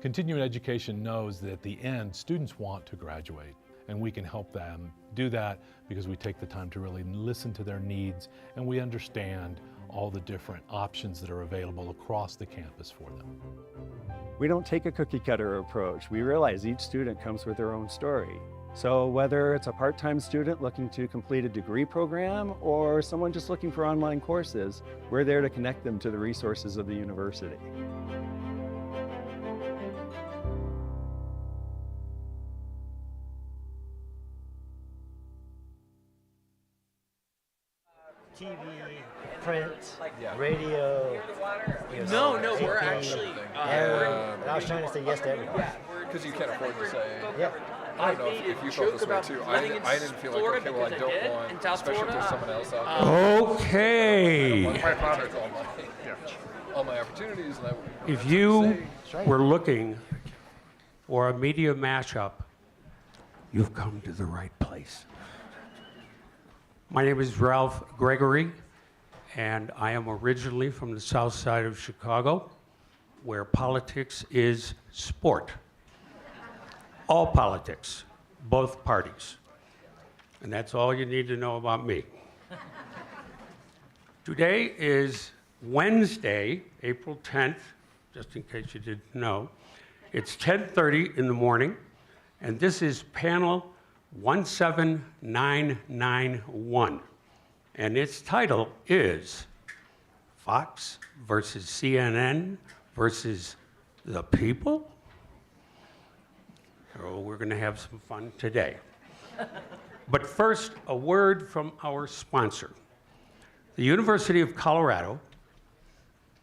Continuing education knows that at the end, students want to graduate, and we can help them do that because we take the time to really listen to their needs and we understand all the different options that are available across the campus for them. We don't take a cookie cutter approach. We realize each student comes with their own story. So whether it's a part-time student looking to complete a degree program or someone just looking for online courses, we're there to connect them to the resources of the university. TV, print, radio. No, we're actually. And I was trying to say yes to everything. Because you can't afford to say. Yeah. I don't know if you felt this way too. I didn't feel like, okay, well, I don't want, especially if there's someone else out there. Okay. My product, all my opportunities. And If you were looking for a media mashup, you've come to the right place. My name is Ralph Gregory, and I am originally from the south side of Chicago, where politics is sport. All politics, both parties. And that's all you need to know about me. Today is Wednesday, April 10th, just in case you didn't know. It's 10:30 in the morning, and this is panel 17991, and its title is Fox versus CNN versus the people. So we're going to have some fun today. But first, a word from our sponsor. The University of Colorado,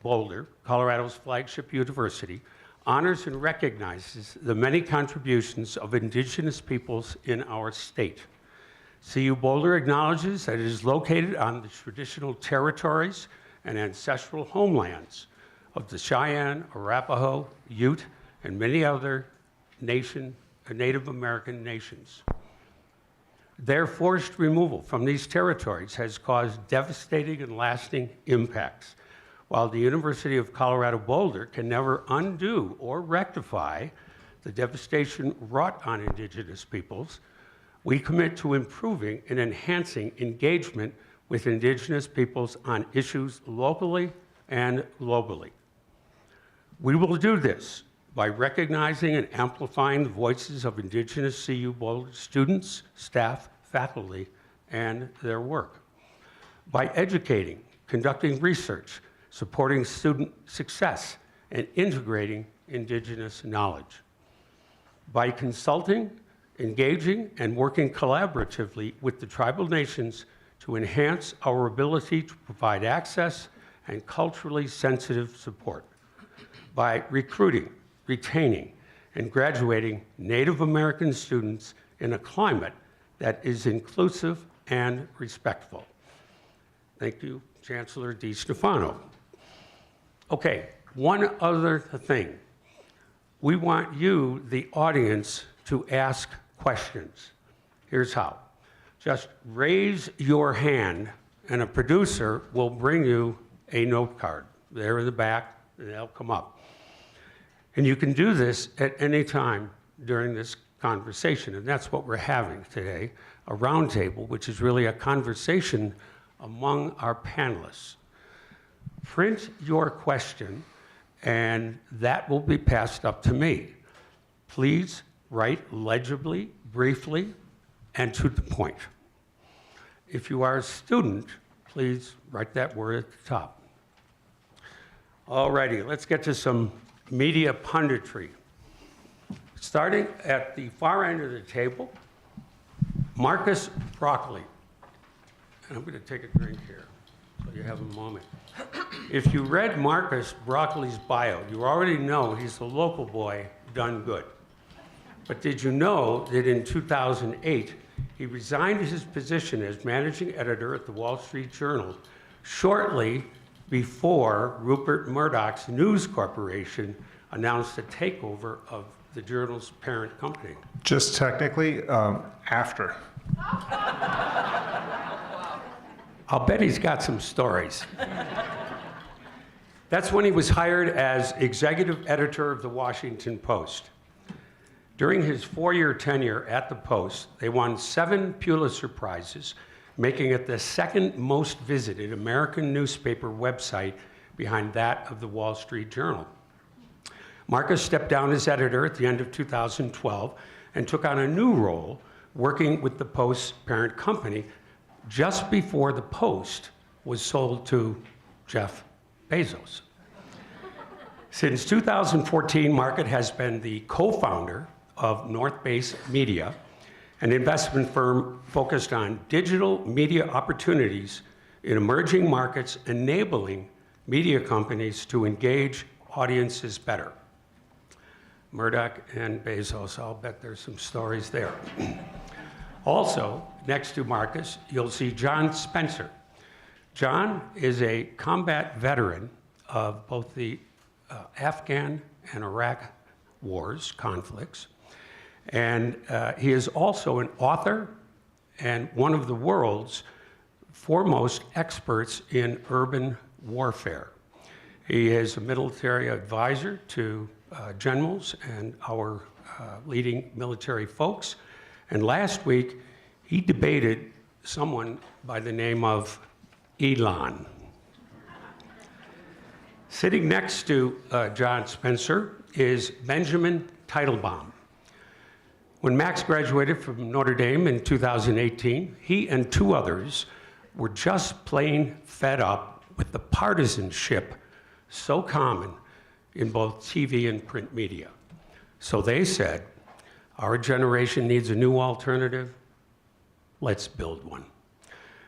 Boulder, Colorado's flagship university, honors and recognizes the many contributions of indigenous peoples in our state. CU Boulder acknowledges that it is located on the traditional territories and ancestral homelands of the Cheyenne, Arapaho, Ute, and many other Native American nations. Their forced removal from these territories has caused devastating and lasting impacts. While the University of Colorado Boulder can never undo or rectify the devastation wrought on indigenous peoples, we commit to improving and enhancing engagement with indigenous peoples on issues locally and globally. We will do this by recognizing and amplifying the voices of indigenous CU Boulder students, staff, faculty, and their work. By educating, conducting research, supporting student success, and integrating indigenous knowledge. By consulting, engaging, and working collaboratively with the tribal nations to enhance our ability to provide access and culturally sensitive support. By recruiting, retaining, and graduating Native American students in a climate that is inclusive and respectful. Thank you, Chancellor DeStefano. Okay, one other thing. We want you, the audience, to ask questions. Here's how. Just raise your hand and a producer will bring you a note card. There in the back, and they'll come up. And you can do this at any time during this conversation, and that's what we're having today, a roundtable, which is really a conversation among our panelists. Print your question, and that will be passed up to me. Please write legibly, briefly, and to the point. If you are a student, please write that word at the top. All righty, let's get to some media punditry. Starting at the far end of the table, Marcus Broccoli. And I'm going to take a drink here so you have a moment. If you read Marcus Broccoli's bio, you already know he's the local boy done good. But did you know that in 2008, he resigned his position as managing editor at the Wall Street Journal shortly before Rupert Murdoch's News Corporation announced a takeover of the Journal's parent company? Just technically, after. I'll bet he's got some stories. That's when he was hired as executive editor of the Washington Post. During his 4-year tenure at the Post, they won 7 Pulitzer Prizes, making it the second most visited American newspaper website behind that of the Wall Street Journal. Marcus stepped down as editor at the end of 2012 and took on a new role working with the Post's parent company just before the Post was sold to Jeff Bezos. Since 2014, Marcus has been the co-founder of North Base Media, an investment firm focused on digital media opportunities in emerging markets, enabling media companies to engage audiences better. Murdoch and Bezos, I'll bet there's some stories there. Also, next to Marcus, you'll see John Spencer. John is a combat veteran of both the Afghan and Iraq wars, conflicts. And he is also an author and one of the world's foremost experts in urban warfare. He is a military advisor to generals and our leading military folks. And last week, he debated someone by the name of Elon. Sitting next to John Spencer is Benjamin Teitelbaum. When Max graduated from Notre Dame in 2018, he and 2 others were just plain fed up with the partisanship so common in both TV and print media. So they said, our generation needs a new alternative, let's build one.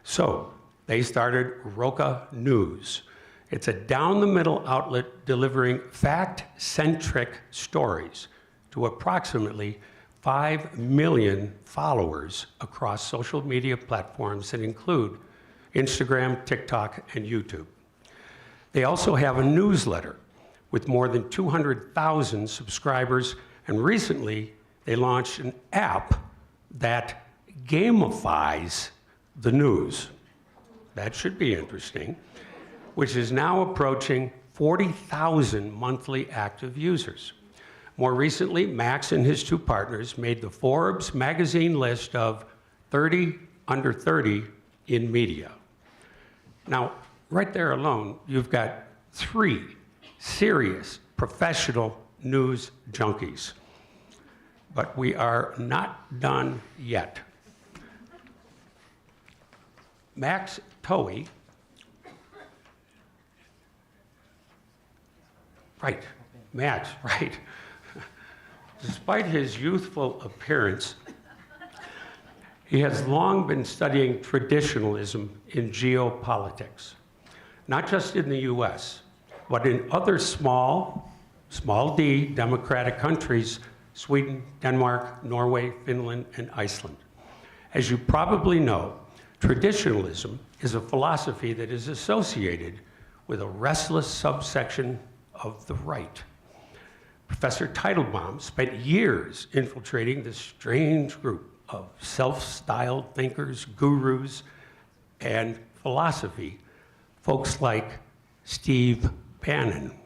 So they started Roca News. It's a down-the-middle outlet delivering fact-centric stories to approximately 5 million followers across social media platforms that include Instagram, TikTok, and YouTube. They also have a newsletter with more than 200,000 subscribers, and recently they launched an app that gamifies the news. That should be interesting, which is now approaching 40,000 monthly active users. More recently, Max and his 2 partners made the Forbes magazine list of 30 under 30 in media. Now, right there alone, you've got 3 serious professional news junkies. But we are not done yet. Max Towie, right, Max, right. Despite his youthful appearance, he has long been studying traditionalism in geopolitics, not just in the US, but in other small d, democratic countries, Sweden, Denmark, Norway, Finland, and Iceland. As you probably know, traditionalism is a philosophy that is associated with a restless subsection of the right. Professor Teitelbaum spent years infiltrating this strange group of self-styled thinkers, gurus, and philosophy, folks like Steve Bannon.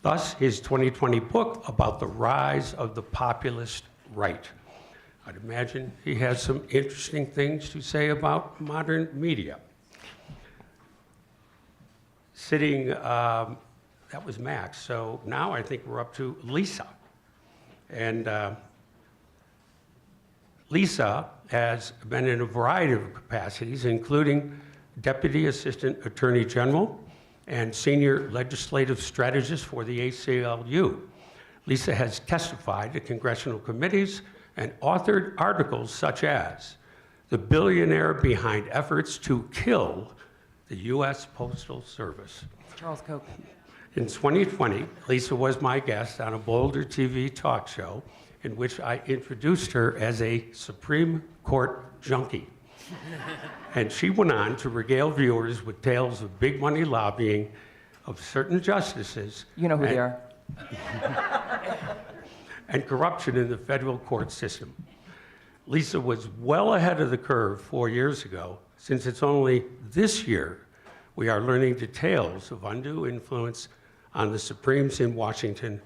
Thus, his 2020 book about the rise of the populist right. I'd imagine he has some interesting things to say about modern media. Sitting, that was Max, so now I think we're up to Lisa. And Lisa has been in a variety of capacities, including Deputy Assistant Attorney General and Senior Legislative Strategist for the ACLU. Lisa has testified to congressional committees and authored articles such as "The Billionaire Behind Efforts to Kill the U.S. Postal Service." Charles Koch. In 2020, Lisa was my guest on a Boulder TV talk show in which I introduced her as a Supreme Court junkie. And she went on to regale viewers with tales of big money lobbying of certain justices. You know who they are. And corruption in the federal court system. Lisa was well ahead of the curve 4 years ago, since it's only this year We are learning details of undue influence on the Supremes in Washington,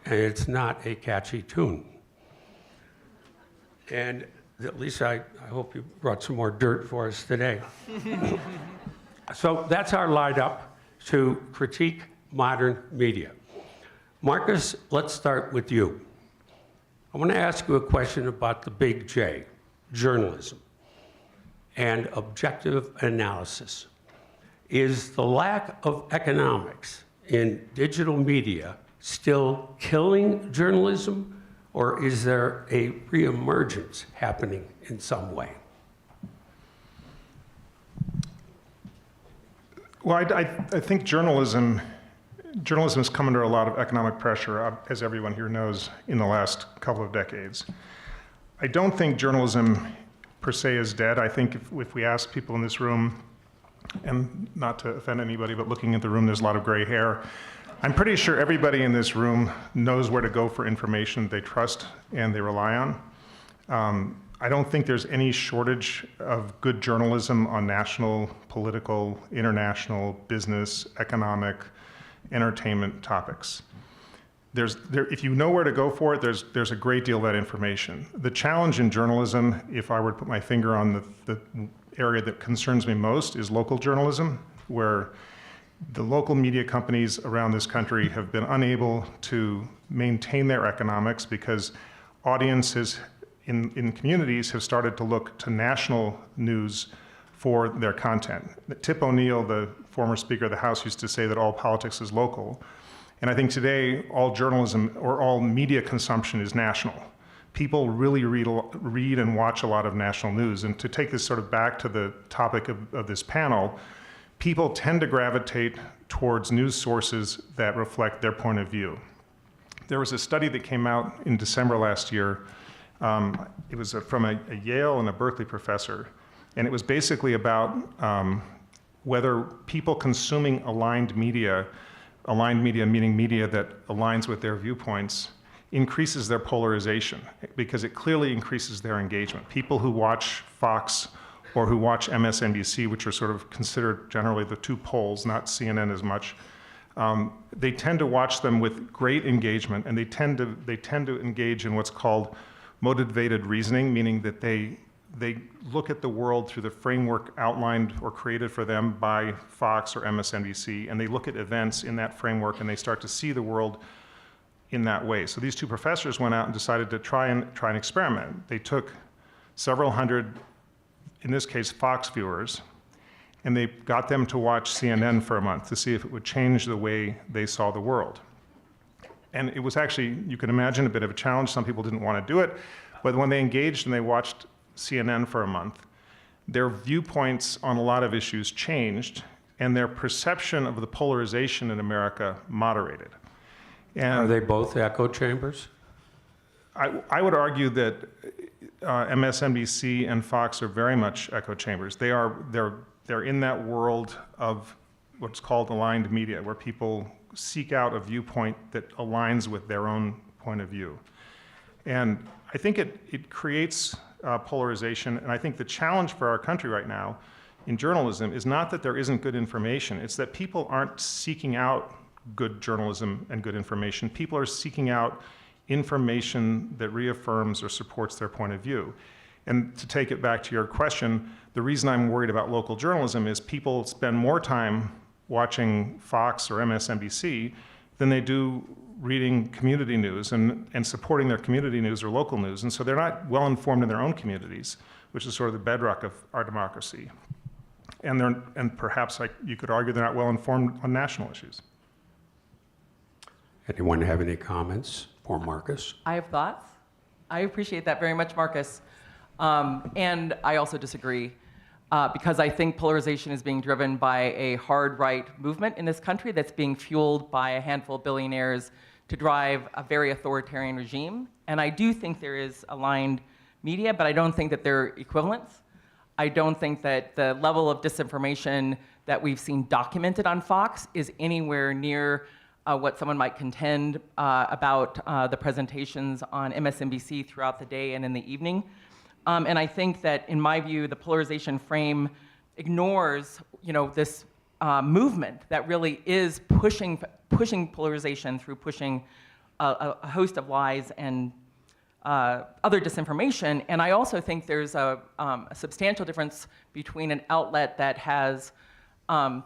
and it's not a catchy tune. And Lisa, I hope you brought some more dirt for us today. So that's our lineup to critique modern media. Marcus, let's start with you. I want to ask you a question about the big J, journalism and objective analysis. Is the lack of economics in digital media still killing journalism, or is there a reemergence happening in some way? Well, I think journalism has come under a lot of economic pressure, as everyone here knows, in the last couple of decades. I don't think journalism per se is dead. I think if we ask people in this room, and not to offend anybody, but looking at the room, there's a lot of gray hair. I'm pretty sure everybody in this room knows where to go for information they trust and they rely on. I don't think there's any shortage of good journalism on national, political, international, business, economic, entertainment topics. If you know where to go for it, there's a great deal of that information. The challenge in journalism, if I were to put my finger on the area that concerns me most, is local journalism, where the local media companies around this country have been unable to maintain their economics because audiences in communities have started to look to national news for their content. Tip O'Neill, the former Speaker of the House, used to say that all politics is local. And I think today all journalism or all media consumption is national. People really read and watch a lot of national news. And to take this sort of back to the topic of this panel, people tend to gravitate towards news sources that reflect their point of view. There was a study that came out in December last year. It was from a Yale and a Berkeley professor. And it was basically about whether people consuming aligned media meaning media that aligns with their viewpoints, increases their polarization because it clearly increases their engagement. People who watch Fox or who watch MSNBC, which are sort of considered generally the two poles, not CNN as much, they tend to watch them with great engagement, and they tend to engage in what's called motivated reasoning, meaning that they look at the world through the framework outlined or created for them by Fox or MSNBC, and they look at events in that framework, and they start to see the world in that way. So these two professors went out and decided to try an experiment. They took several hundred, in this case, Fox viewers, and they got them to watch CNN for a month to see if it would change the way they saw the world. And it was actually, you can imagine, a bit of a challenge. Some people didn't want to do it, but when they engaged and they watched CNN for a month, their viewpoints on a lot of issues changed, and their perception of the polarization in America moderated. And are they both echo chambers? I would argue that MSNBC and Fox are very much echo chambers. They're in that world of what's called aligned media, where people seek out a viewpoint that aligns with their own point of view. And I think it creates polarization, and I think the challenge for our country right now in journalism is not that there isn't good information, it's that people aren't seeking out good journalism and good information. People are seeking out information that reaffirms or supports their point of view. And to take it back to your question, the reason I'm worried about local journalism is people spend more time watching Fox or MSNBC than they do reading community news and supporting their community news or local news. And so they're not well informed in their own communities, which is sort of the bedrock of our democracy. And perhaps you could argue they're not well informed on national issues. Anyone have any comments for Marcus? I have thoughts. I appreciate that very much, Marcus. And I also disagree because I think polarization is being driven by a hard right movement in this country that's being fueled by a handful of billionaires to drive a very authoritarian regime. And I do think there is aligned media, but I don't think that they're equivalents. I don't think that the level of disinformation that we've seen documented on Fox is anywhere near what someone might contend about the presentations on MSNBC throughout the day and in the evening. And I think that, in my view, the polarization frame ignores, this movement that really is pushing polarization through pushing a host of lies and other disinformation. And I also think there's a substantial difference between an outlet that has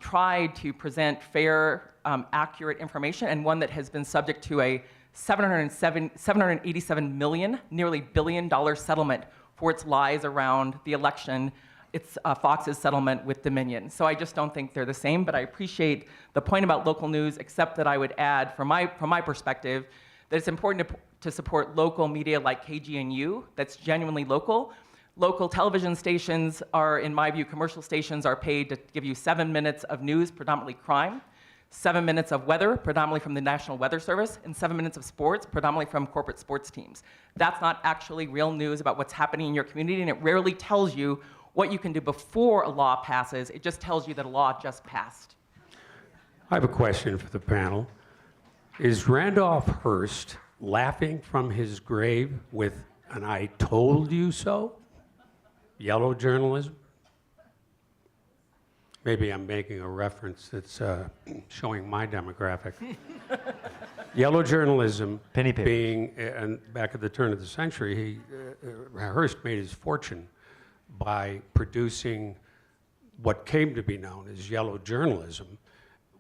tried to present fair, accurate information and one that has been subject to a $787 million, nearly billion-dollar settlement for its lies around the election. It's Fox's settlement with Dominion. So I just don't think they're the same, but I appreciate the point about local news, except that I would add, from my perspective, that it's important to support local media like KGNU that's genuinely local. Local television stations are, in my view, commercial stations are paid to give you 7 minutes of news, predominantly crime, 7 minutes of weather, predominantly from the National Weather Service, and 7 minutes of sports, predominantly from corporate sports teams. That's not actually real news about what's happening in your community, and it rarely tells you what you can do before a law passes. It just tells you that a law just passed. I have a question for the panel. Is Randolph Hearst laughing from his grave with an "I told you so"? Yellow journalism? Maybe I'm making a reference that's showing my demographic. Yellow journalism Penny papers. being, and back at the turn of the century, Hearst made his fortune by producing what came to be known as yellow journalism,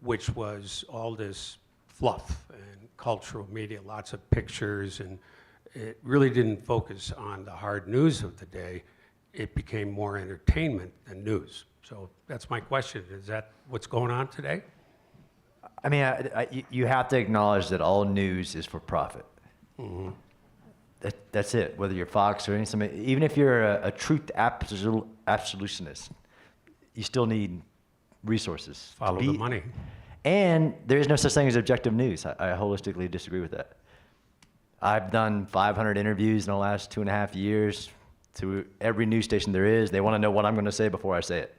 which was all this fluff and cultural media, lots of pictures, and it really didn't focus on the hard news of the day. It became more entertainment than news. So that's my question. Is that what's going on today? I mean, you have to acknowledge that all news is for profit. Mm-hmm. That's it. Whether you're Fox or anything, even if you're a truth absolutionist, you still need resources. Follow the money. And there is no such thing as objective news. I holistically disagree with that. I've done 500 interviews in the last 2.5 years to every news station there is. They want to know what I'm going to say before I say it.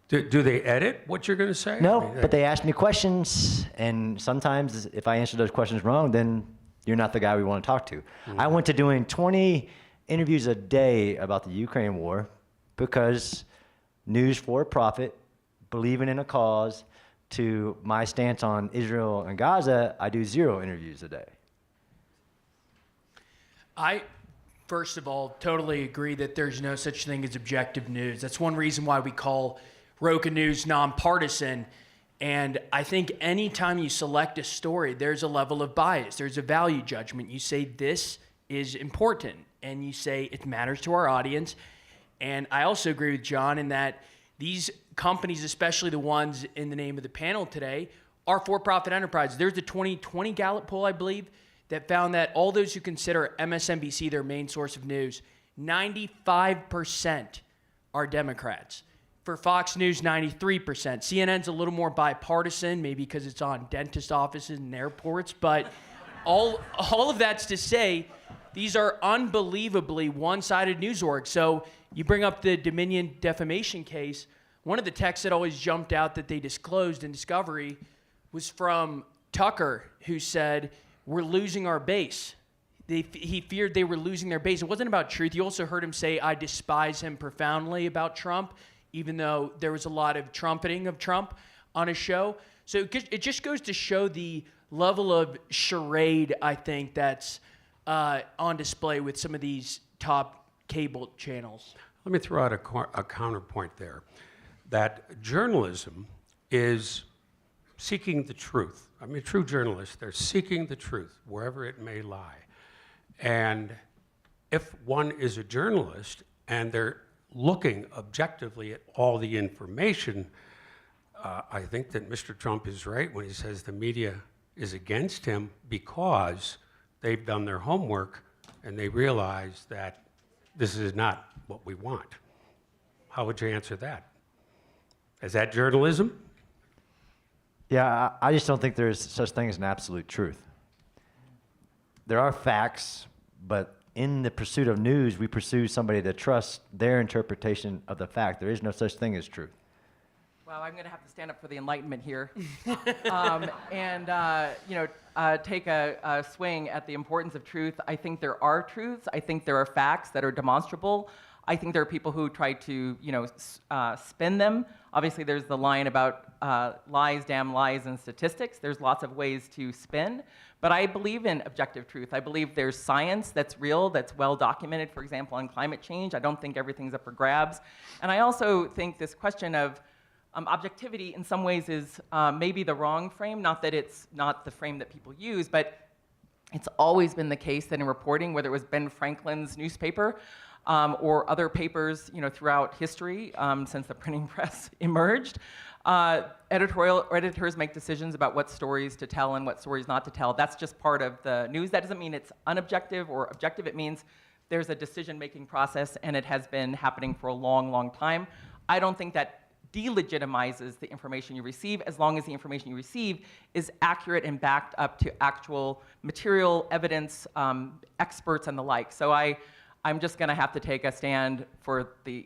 Do they edit what you're going to say? No, I mean, but they ask me questions, and sometimes if I answer those questions wrong, then you're not the guy we want to talk to. Mm-hmm. I went to doing 20 interviews a day about the Ukraine war because news for profit, believing in a cause, to my stance on Israel and Gaza, I do 0 interviews a day. I, first of all, totally agree that there's no such thing as objective news. That's one reason why we call Roca News nonpartisan. And I think anytime you select a story, there's a level of bias. There's a value judgment. You say this is important, and you say it matters to our audience. And I also agree with John in that these companies, especially the ones in the name of the panel today, are for-profit enterprises. There's the 2020 Gallup poll, I believe, that found that all those who consider MSNBC their main source of news, 95% are Democrats. For Fox News, 93%. CNN's a little more bipartisan, maybe because it's on dentist offices and airports, but all of that's to say these are unbelievably one-sided news orgs. So you bring up the Dominion defamation case. One of the texts that always jumped out that they disclosed in Discovery was from Tucker, who said, "We're losing our base." He feared they were losing their base. It wasn't about truth. You also heard him say, "I despise him profoundly" about Trump, even though there was a lot of trumpeting of Trump on his show. So it just goes to show the level of charade, I think, that's on display with some of these top cable channels. Let me throw out a counterpoint there, that journalism is seeking the truth. I mean, true journalists, they're seeking the truth wherever it may lie. And if one is a journalist and they're looking objectively at all the information, I think that Mr. Trump is right when he says the media is against him because they've done their homework and they realize that this is not what we want. How would you answer that? Is that journalism? Yeah, I just don't think there's such thing as an absolute truth. There are facts, but in the pursuit of news, we pursue somebody that trusts their interpretation of the fact. There is no such thing as truth. Well, I'm going to have to stand up for the Enlightenment here, and take a swing at the importance of truth. I think there are truths. I think there are facts that are demonstrable. I think there are people who try to, spin them. Obviously, there's the line about lies, damn lies, and statistics. There's lots of ways to spin. But I believe in objective truth. I believe there's science that's real, that's well documented, for example, on climate change. I don't think everything's up for grabs. And I also think this question of objectivity in some ways is maybe the wrong frame, not that it's not the frame that people use, but it's always been the case that in reporting, whether it was Ben Franklin's newspaper or other papers, throughout history since the printing press emerged, editors make decisions about what stories to tell and what stories not to tell. That's just part of the news. That doesn't mean it's unobjective or objective. It means there's a decision-making process, and it has been happening for a long, long time. I don't think that delegitimizes the information you receive as long as the information you receive is accurate and backed up to actual material evidence, experts, and the like. So I'm just going to have to take a stand for the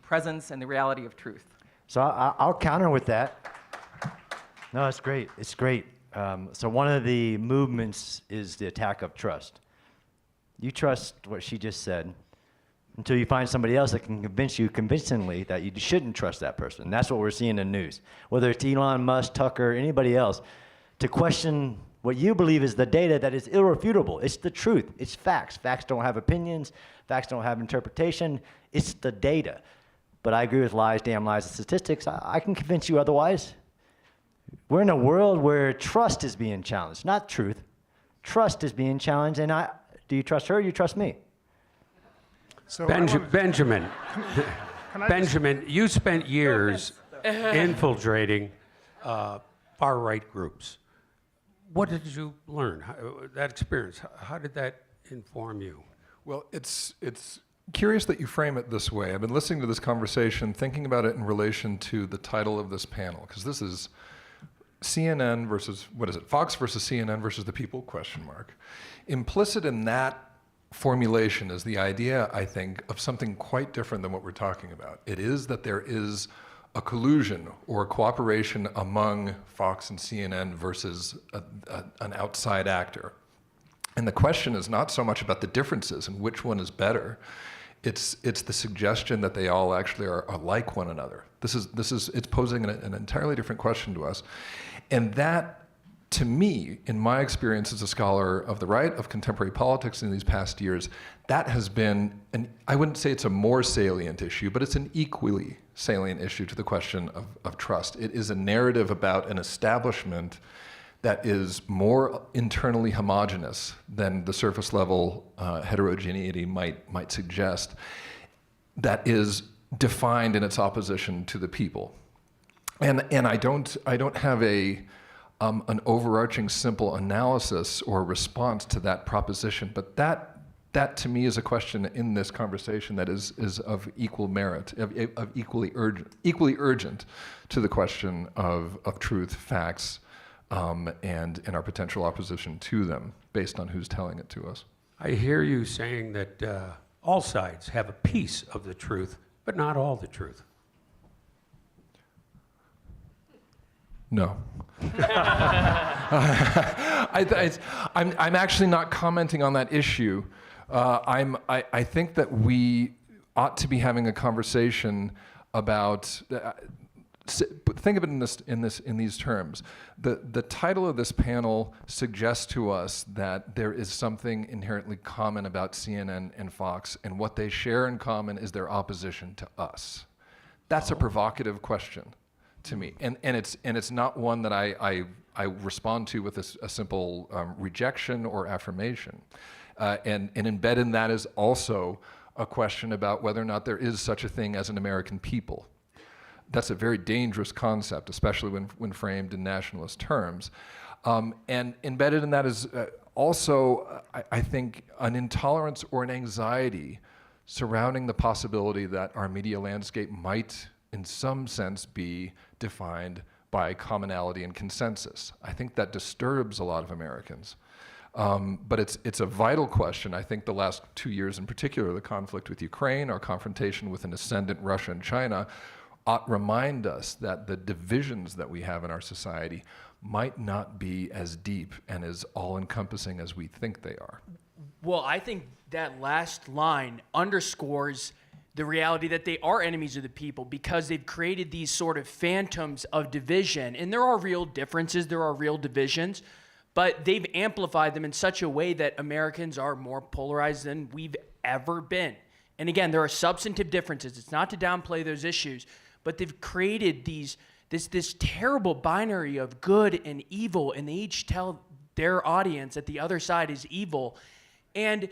presence and the reality of truth. So I'll counter with that. No, it's great. It's great. So one of the movements is the attack of trust. You trust what she just said until you find somebody else that can convince you convincingly that you shouldn't trust that person. And that's what we're seeing in the news. Whether it's Elon Musk, Tucker, anybody else, to question what you believe is the data that is irrefutable. It's the truth. It's facts. Facts don't have opinions. Facts don't have interpretation. It's the data. But I agree with lies, damn lies, and statistics. I can convince you otherwise. We're in a world where trust is being challenged, not truth. Trust is being challenged, and do you trust her or you trust me? So Benjamin, Benjamin, you spent years infiltrating far-right groups. What did you learn? That experience, how did that inform you? Well, it's curious that you frame it this way. I've been listening to this conversation, thinking about it in relation to the title of this panel, because this is CNN versus, Fox versus CNN versus the people, ? Implicit in that formulation is the idea, I think, of something quite different than what we're talking about. It is that there is a collusion or a cooperation among Fox and CNN versus an outside actor. And the question is not so much about the differences and which one is better. It's the suggestion that they all actually are like one another. It's posing an entirely different question to us. And that, to me, in my experience as a scholar of the right, of contemporary politics in these past years, that has been, I wouldn't say it's a more salient issue, but it's an equally salient issue to the question of trust. It is a narrative about an establishment that is more internally homogenous than the surface level heterogeneity might suggest, that is defined in its opposition to the people. And I don't have an overarching simple analysis or response to that proposition, but that to me is a question in this conversation that is of equal merit, of equally urgent to the question of truth, facts, and in our potential opposition to them based on who's telling it to us. I hear you saying that all sides have a piece of the truth, but not all the truth. No. I'm actually not commenting on that issue. I think that we ought to be having a conversation about. Think of it in these terms. The title of this panel suggests to us that there is something inherently common about CNN and Fox, and what they share in common is their opposition to us. That's a provocative question to me, and it's not one that I respond to with a simple rejection or affirmation. And embedded in that is also a question about whether or not there is such a thing as an American people. That's a very dangerous concept, especially when framed in nationalist terms. And embedded in that is also, I think, an intolerance or an anxiety surrounding the possibility that our media landscape might, in some sense, be defined by commonality and consensus. I think that disturbs a lot of Americans. But it's a vital question. I think the last 2 years in particular, the conflict with Ukraine, our confrontation with an ascendant Russia and China, ought remind us that the divisions that we have in our society might not be as deep and as all-encompassing as we think they are. Well, I think that last line underscores the reality that they are enemies of the people because they've created these sort of phantoms of division. And there are real differences, there are real divisions, but they've amplified them in such a way that Americans are more polarized than we've ever been. And again, there are substantive differences. It's not to downplay those issues, but they've created this terrible binary of good and evil, and they each tell their audience that the other side is evil. And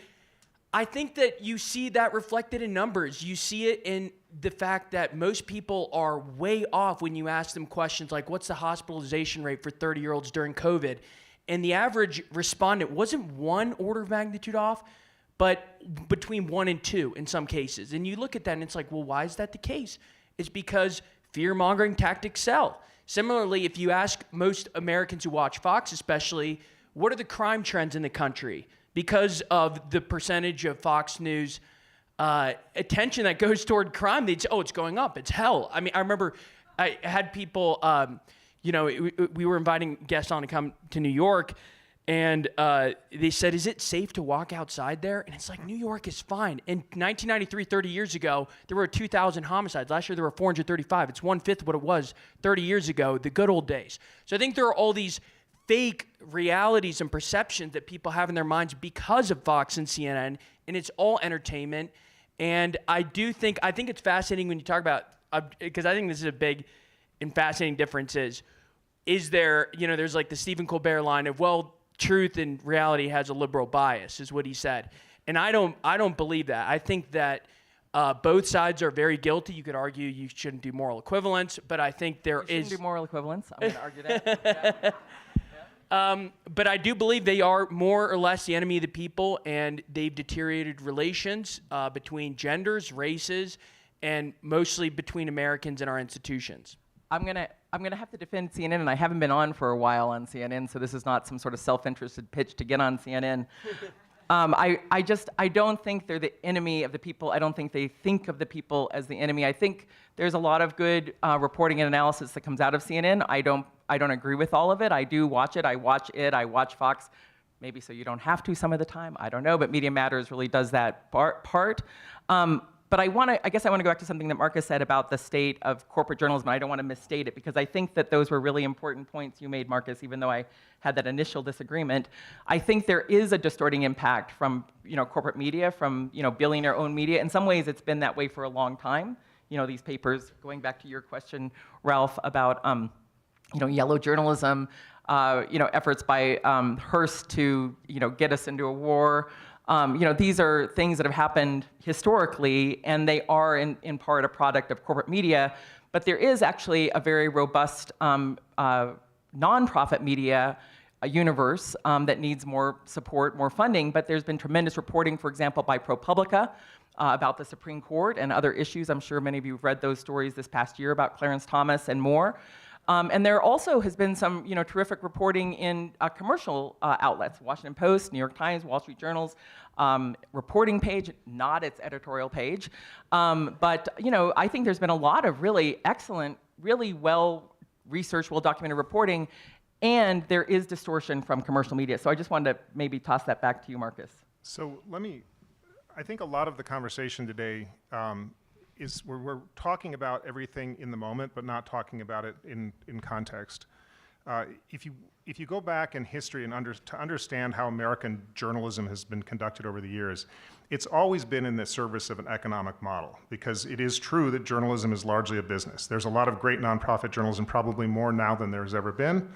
I think that you see that reflected in numbers. You see it in the fact that most people are way off when you ask them questions like, what's the hospitalization rate for 30-year-olds during COVID? And the average respondent wasn't one order of magnitude off, but between 1 and 2 in some cases. And you look at that and it's like, well, why is that the case? It's because fear-mongering tactics sell. Similarly, if you ask most Americans who watch Fox especially, what are the crime trends in the country? Because of the percentage of Fox News attention that goes toward crime, they'd say, oh, it's going up, it's hell. I mean, I remember I had people, we were inviting guests on to come to New York, and they said, is it safe to walk outside there? And it's like, New York is fine. In 1993, 30 years ago, there were 2,000 homicides. Last year, there were 435. It's 1/5 what it was 30 years ago, the good old days. So I think there are all these fake realities and perceptions that people have in their minds because of Fox and CNN, and it's all entertainment. And I think it's fascinating when you talk about, because I think this is a big and fascinating difference is there, there's like the Stephen Colbert line of, well, truth and reality has a liberal bias, is what he said. And I don't believe that. I think that both sides are very guilty. You could argue you shouldn't do moral equivalence, but I think there is... You shouldn't do moral equivalence. I'm going to argue that. But I do believe they are more or less the enemy of the people, and they've deteriorated relations between genders, races, and mostly between Americans and our institutions. I'm gonna have to defend CNN, and I haven't been on for a while on CNN, so this is not some sort of self-interested pitch to get on CNN. I don't think they're the enemy of the people. I don't think they think of the people as the enemy. I think there's a lot of good reporting and analysis that comes out of CNN. I don't agree with all of it. I do watch it. I watch Fox. Maybe so you don't have to some of the time. I don't know, but Media Matters really does that part. But I guess I want to go back to something that Marcus said about the state of corporate journalism. I don't want to misstate it because I think that those were really important points you made, Marcus, even though I had that initial disagreement. I think there is a distorting impact from corporate media, from billionaire-owned media. In some ways, it's been that way for a long time. These papers, going back to your question, Ralph, about yellow journalism, efforts by Hearst to get us into a war. These are things that have happened historically, and they are in part a product of corporate media. But there is actually a very robust nonprofit media universe that needs more support, more funding. But there's been tremendous reporting, for example, by ProPublica about the Supreme Court and other issues. I'm sure many of you have read those stories this past year about Clarence Thomas and more. And there also has been some, terrific reporting in commercial outlets: Washington Post, New York Times, Wall Street Journal's reporting page, not its editorial page. But I think there's been a lot of really excellent, really well-researched, well-documented reporting, and there is distortion from commercial media. So I just wanted to maybe toss that back to you, Marcus. So I think a lot of the conversation today is we're talking about everything in the moment, but not talking about it in context. If you go back in history and to understand how American journalism has been conducted over the years, it's always been in the service of an economic model, because it is true that journalism is largely a business. There's a lot of great nonprofit journalism, probably more now than there's ever been,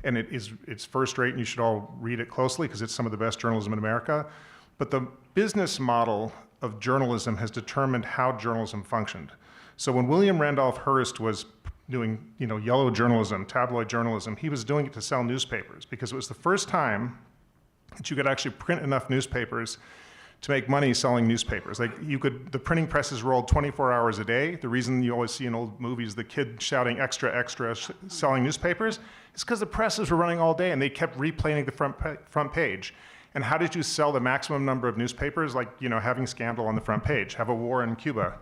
and it's first rate, and you should all read it closely because it's some of the best journalism in America. But the business model of journalism has determined how journalism functioned. So when William Randolph Hearst was doing yellow journalism, tabloid journalism, he was doing it to sell newspapers, because it was the first time that you could actually print enough newspapers to make money selling newspapers. The printing presses rolled 24 hours a day. The reason you always see in old movies the kid shouting extra, extra, selling newspapers, is because the presses were running all day and they kept replaying the front page. And how did you sell the maximum number of newspapers? Like, having scandal on the front page, have a war in Cuba.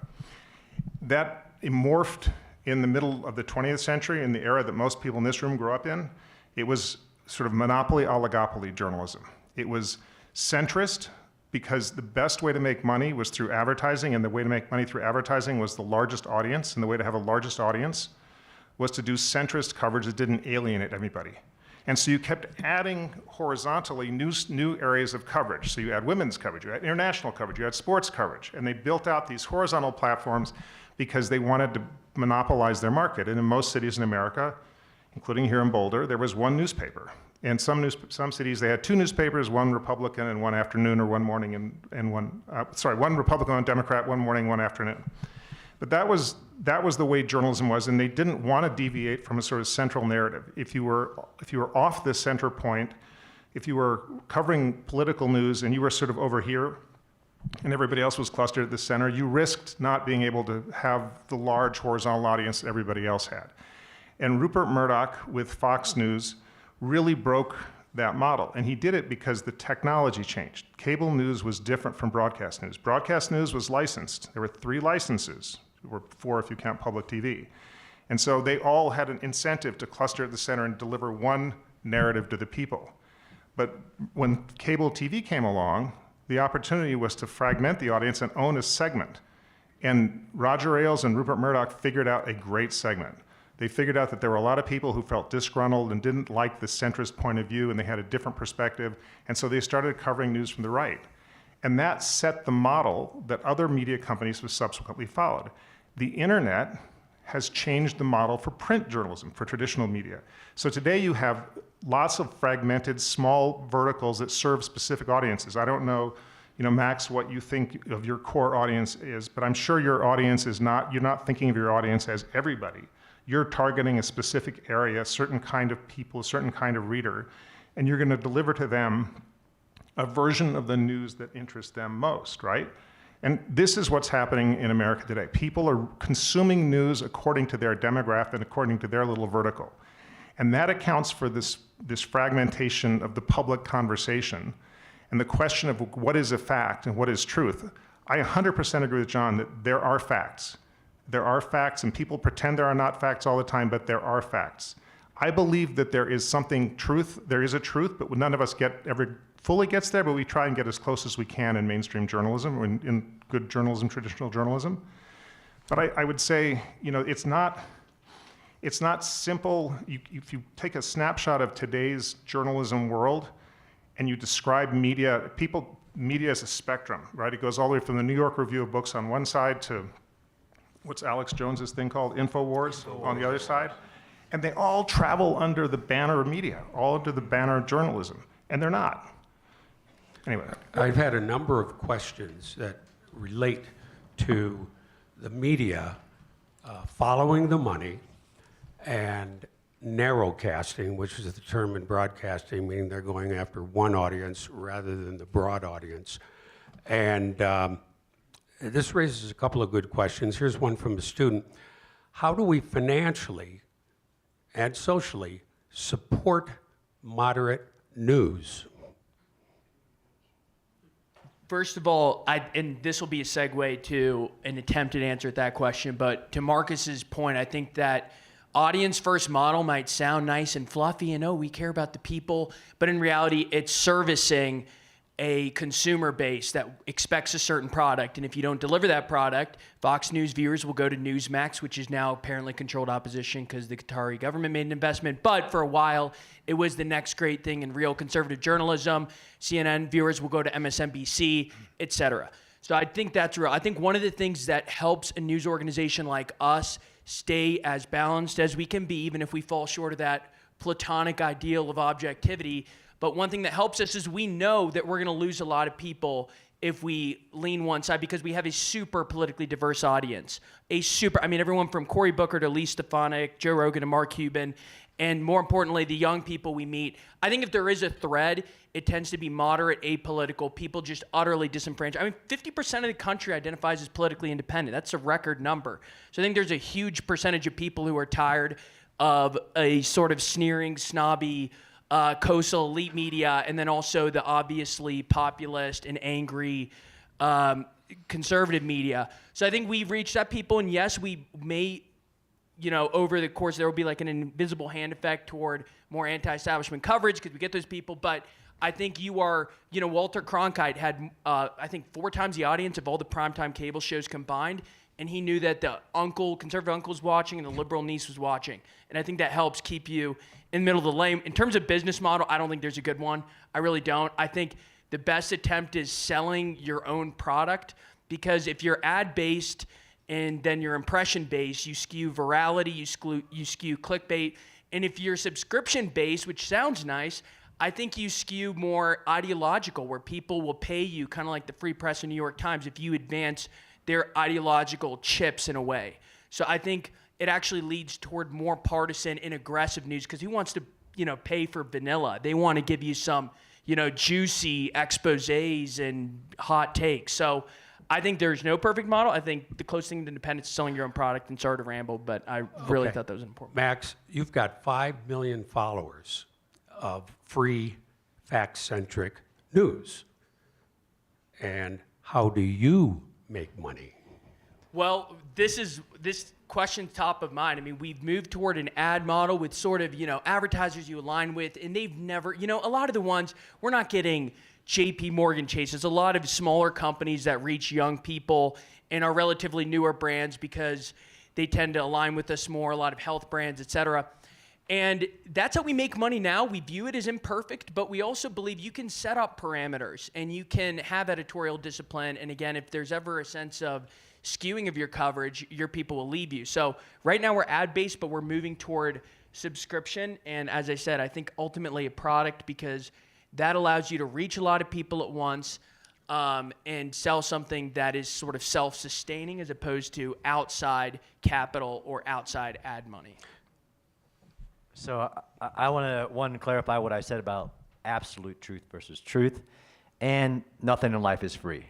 That morphed in the middle of the 20th century, in the era that most people in this room grew up in. It was sort of monopoly oligopoly journalism. It was centrist, because the best way to make money was through advertising, and the way to make money through advertising was the largest audience, and the way to have a largest audience was to do centrist coverage that didn't alienate everybody. And so you kept adding horizontally new areas of coverage. So you had women's coverage, you had international coverage, you had sports coverage, and they built out these horizontal platforms because they wanted to monopolize their market. And in most cities in America, including here in Boulder, there was one newspaper. And some cities, they had two newspapers, one Republican and one afternoon or one morning, and one Republican, one Democrat, one morning, one afternoon. But that was the way journalism was, and they didn't want to deviate from a sort of central narrative. If you were off the center point, if you were covering political news and you were sort of over here, and everybody else was clustered at the center, you risked not being able to have the large horizontal audience that everybody else had. And Rupert Murdoch with Fox News really broke that model. And he did it because the technology changed. Cable news was different from broadcast news. Broadcast news was licensed. There were 3 licenses, or 4 if you count public TV. And so they all had an incentive to cluster at the center and deliver one narrative to the people. But when cable TV came along, the opportunity was to fragment the audience and own a segment. And Roger Ailes and Rupert Murdoch figured out a great segment. They figured out that there were a lot of people who felt disgruntled and didn't like the centrist point of view, and they had a different perspective, and so they started covering news from the right. And that set the model that other media companies have subsequently followed. The internet has changed the model for print journalism, for traditional media. So today you have lots of fragmented, small verticals that serve specific audiences. I don't know, Max, what you think of your core audience is, but I'm sure your audience is not, you're not thinking of your audience as everybody. You're targeting a specific area, a certain kind of people, a certain kind of reader, and you're going to deliver to them a version of the news that interests them most, right? And this is what's happening in America today. People are consuming news according to their demographic and according to their little vertical. And that accounts for this fragmentation of the public conversation and the question of what is a fact and what is truth. I 100% agree with John that there are facts. There are facts, and people pretend there are not facts all the time, but there are facts. I believe that there is there is a truth, but none of us ever fully gets there, but we try and get as close as we can in mainstream journalism, or in good journalism, traditional journalism. But I would say, it's not simple. If you take a snapshot of today's journalism world and you describe media as a spectrum, right? It goes all the way from the New York Review of Books on one side to what's Alex Jones's thing called? InfoWars on the other side. And they all travel under the banner of media, all under the banner of journalism, and they're not. Anyway. I've had a number of questions that relate to the media following the money and narrowcasting, which is the term in broadcasting, meaning they're going after one audience rather than the broad audience. And this raises a couple of good questions. Here's one from a student. How do we financially and socially support moderate news? First of all, and this will be a segue to an attempted answer at that question, but to Marcus's point, I think that audience first model might sound nice and fluffy and, we care about the people, but in reality, it's servicing a consumer base that expects a certain product. And if you don't deliver that product, Fox News viewers will go to Newsmax, which is now apparently controlled opposition because the Qatari government made an investment. But for a while, it was the next great thing in real conservative journalism. CNN viewers will go to MSNBC, et cetera. So I think that's real. I think one of the things that helps a news organization like us stay as balanced as we can be, even if we fall short of that platonic ideal of objectivity. But one thing that helps us is we know that we're going to lose a lot of people if we lean one side because we have a super politically diverse audience. Everyone from Cory Booker to Lee Stefanik, Joe Rogan to Mark Cuban, and more importantly, the young people we meet. I think if there is a thread, it tends to be moderate, apolitical, people just utterly disenfranchised. 50% of the country identifies as politically independent. That's a record number. So I think there's a huge percentage of people who are tired of a sort of sneering, snobby, coastal elite media, and then also the obviously populist and angry conservative media. So I think we've reached that people, and yes, we may over the course, there will be like an invisible hand effect toward more anti-establishment coverage because we get those people. But I think you are, Walter Cronkite had, I think, 4 times the audience of all the primetime cable shows combined. And he knew that the conservative uncle was watching and the liberal niece was watching. And I think that helps keep you in the middle of the lane. In terms of business model, I don't think there's a good one. I really don't. I think the best attempt is selling your own product, because if you're ad-based and then you're impression-based, you skew virality, you skew clickbait. And if you're subscription-based, which sounds nice, I think you skew more ideological, where people will pay you, kind of like the Free Press and New York Times, if you advance their ideological chips in a way. So I think it actually leads toward more partisan and aggressive news, because who wants to, pay for vanilla? They want to give you some, juicy exposés and hot takes. So I think there's no perfect model. I think the closest thing to independence is selling your own product, and sorry to ramble, but I really thought that was important. Max, you've got 5 million followers of free, fact-centric news. And how do you make money? Well, this question's top of mind. I mean, we've moved toward an ad model with sort of, advertisers you align with, and they've never, a lot of the ones, we're not getting JP Morgan Chase. There's a lot of smaller companies that reach young people and are relatively newer brands because they tend to align with us more, a lot of health brands, et cetera. And that's how we make money now. We view it as imperfect, but we also believe you can set up parameters and you can have editorial discipline. And again, if there's ever a sense of skewing of your coverage, your people will leave you. So right now we're ad-based, but we're moving toward subscription. And as I said, I think ultimately a product, because that allows you to reach a lot of people at once and sell something that is sort of self-sustaining as opposed to outside capital or outside ad money. So I want to clarify what I said about absolute truth versus truth, and nothing in life is free.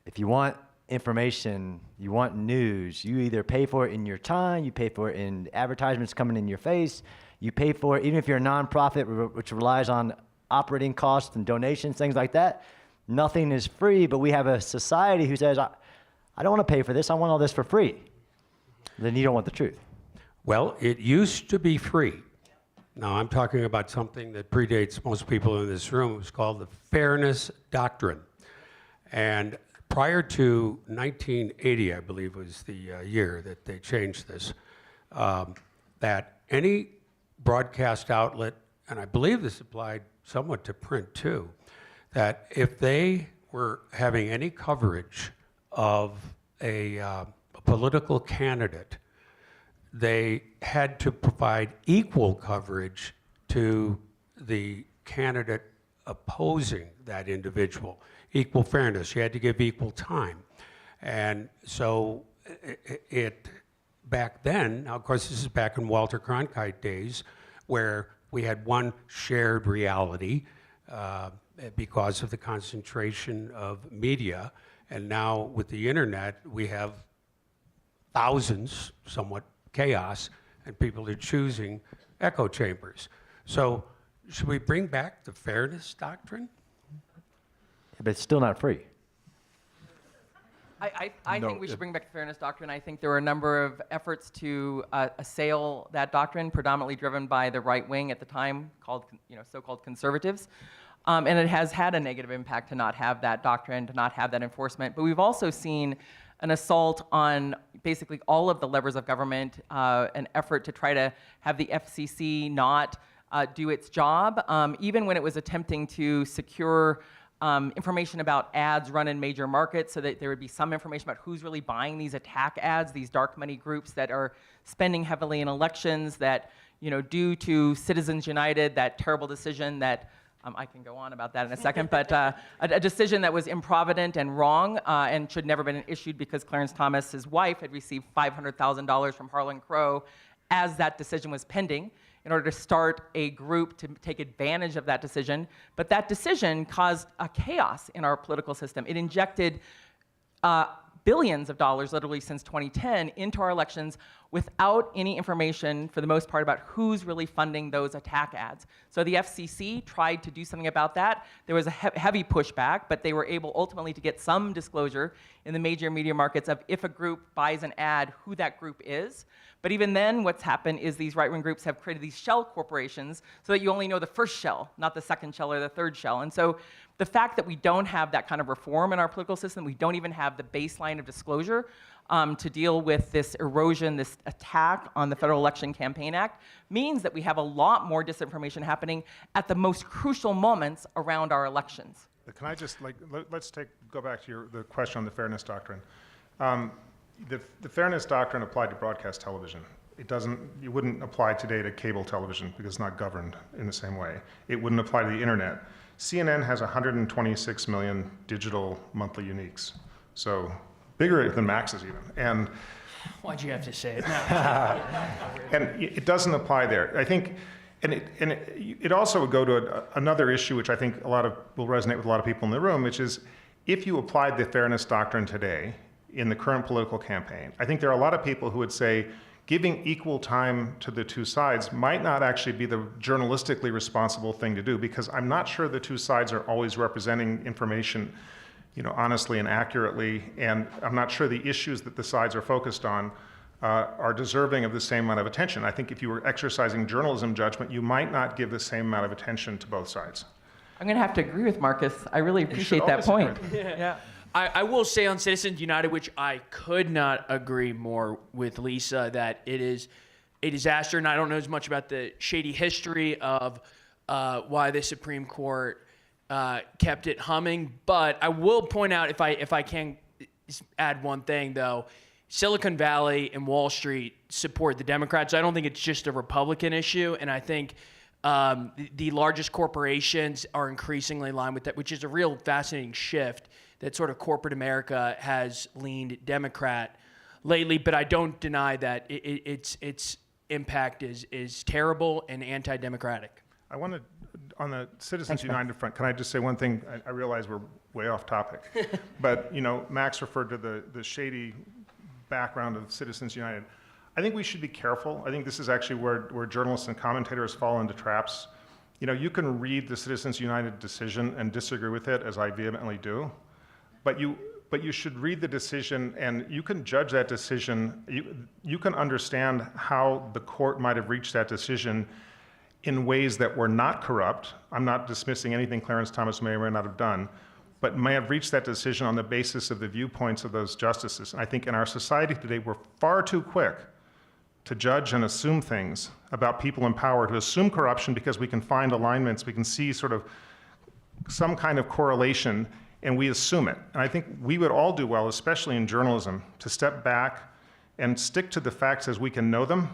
If you want information, you want news, you either pay for it in your time, you pay for it in advertisements coming in your face, you pay for it, even if you're a nonprofit which relies on operating costs and donations, things like that. Nothing is free, but we have a society who says, I don't want to pay for this, I want all this for free. Then you don't want the truth. Well, it used to be free. Now, I'm talking about something that predates most people in this room. It was called the Fairness Doctrine. And prior to 1980, I believe was the year that they changed this, that any broadcast outlet, and I believe this applied somewhat to print too, that if they were having any coverage of a political candidate, they had to provide equal coverage to the candidate opposing that individual. Equal fairness, you had to give equal time. And so it back then, now of course this is back in Walter Cronkite days, where we had one shared reality because of the concentration of media, and now with the internet we have thousands, somewhat chaos, and people are choosing echo chambers. So should we bring back the Fairness Doctrine? But it's still not free. I think we should bring back the Fairness Doctrine. I think there were a number of efforts to assail that doctrine, predominantly driven by the right wing at the time, called so-called conservatives. And it has had a negative impact to not have that doctrine, to not have that enforcement. But we've also seen an assault on basically all of the levers of government, an effort to try to have the FCC not do its job, even when it was attempting to secure information about ads run in major markets, so that there would be some information about who's really buying these attack ads, these dark money groups that are spending heavily in elections, that, due to Citizens United, that terrible decision that, I can go on about that in a second, but a decision that was improvident and wrong and should never have been issued because Clarence Thomas, his wife, had received $500,000 from Harlan Crow as that decision was pending, in order to start a group to take advantage of that decision. But that decision caused a chaos in our political system. It injected billions of dollars, literally since 2010, into our elections, without any information, for the most part, about who's really funding those attack ads. So the FCC tried to do something about that. There was a heavy pushback, but they were able ultimately to get some disclosure in the major media markets of if a group buys an ad, who that group is. But even then, what's happened is these right-wing groups have created these shell corporations so that you only know the first shell, not the second shell or the third shell. And so the fact that we don't have that kind of reform in our political system, we don't even have the baseline of disclosure to deal with this erosion, this attack on the Federal Election Campaign Act, means that we have a lot more disinformation happening at the most crucial moments around our elections. Can I just, let's go back to the question on the fairness doctrine. The fairness doctrine applied to broadcast television. It wouldn't apply today to cable television because it's not governed in the same way. It wouldn't apply to the internet. CNN has 126 million digital monthly uniques. So bigger than Max's even. And Why'd you have to say it? and it doesn't apply there. I think, and it also would go to another issue, which I think will resonate with a lot of people in the room, which is if you applied the fairness doctrine today in the current political campaign, I think there are a lot of people who would say giving equal time to the two sides might not actually be the journalistically responsible thing to do, because I'm not sure the two sides are always representing information, honestly and accurately, and I'm not sure the issues that the sides are focused on are deserving of the same amount of attention. I think if you were exercising journalism judgment, you might not give the same amount of attention to both sides. I'm going to have to agree with Marcus. I really appreciate that point. Yeah. I will say on Citizens United, which I could not agree more with Lisa, that it is a disaster, and I don't know as much about the shady history of why the Supreme Court kept it humming. But I will point out, if I can add one thing though, Silicon Valley and Wall Street support the Democrats. I don't think it's just a Republican issue, and I think the largest corporations are increasingly in line with that, which is a real fascinating shift. That sort of corporate America has leaned Democrat lately, but I don't deny that its impact is terrible and anti-democratic. I want to, on the Citizens United front, can I just say one thing? I realize we're way off topic, but Max referred to the shady background of Citizens United. I think we should be careful. I think this is actually where journalists and commentators fall into traps. You can read the Citizens United decision and disagree with it, as I vehemently do. But you should read the decision, and you can judge that decision. You can understand how the court might have reached that decision in ways that were not corrupt. I'm not dismissing anything Clarence Thomas may or may not have done, but may have reached that decision on the basis of the viewpoints of those justices. And I think in our society today, we're far too quick to judge and assume things about people in power, to assume corruption because we can find alignments, we can see sort of some kind of correlation, and we assume it. And I think we would all do well, especially in journalism, to step back and stick to the facts as we can know them,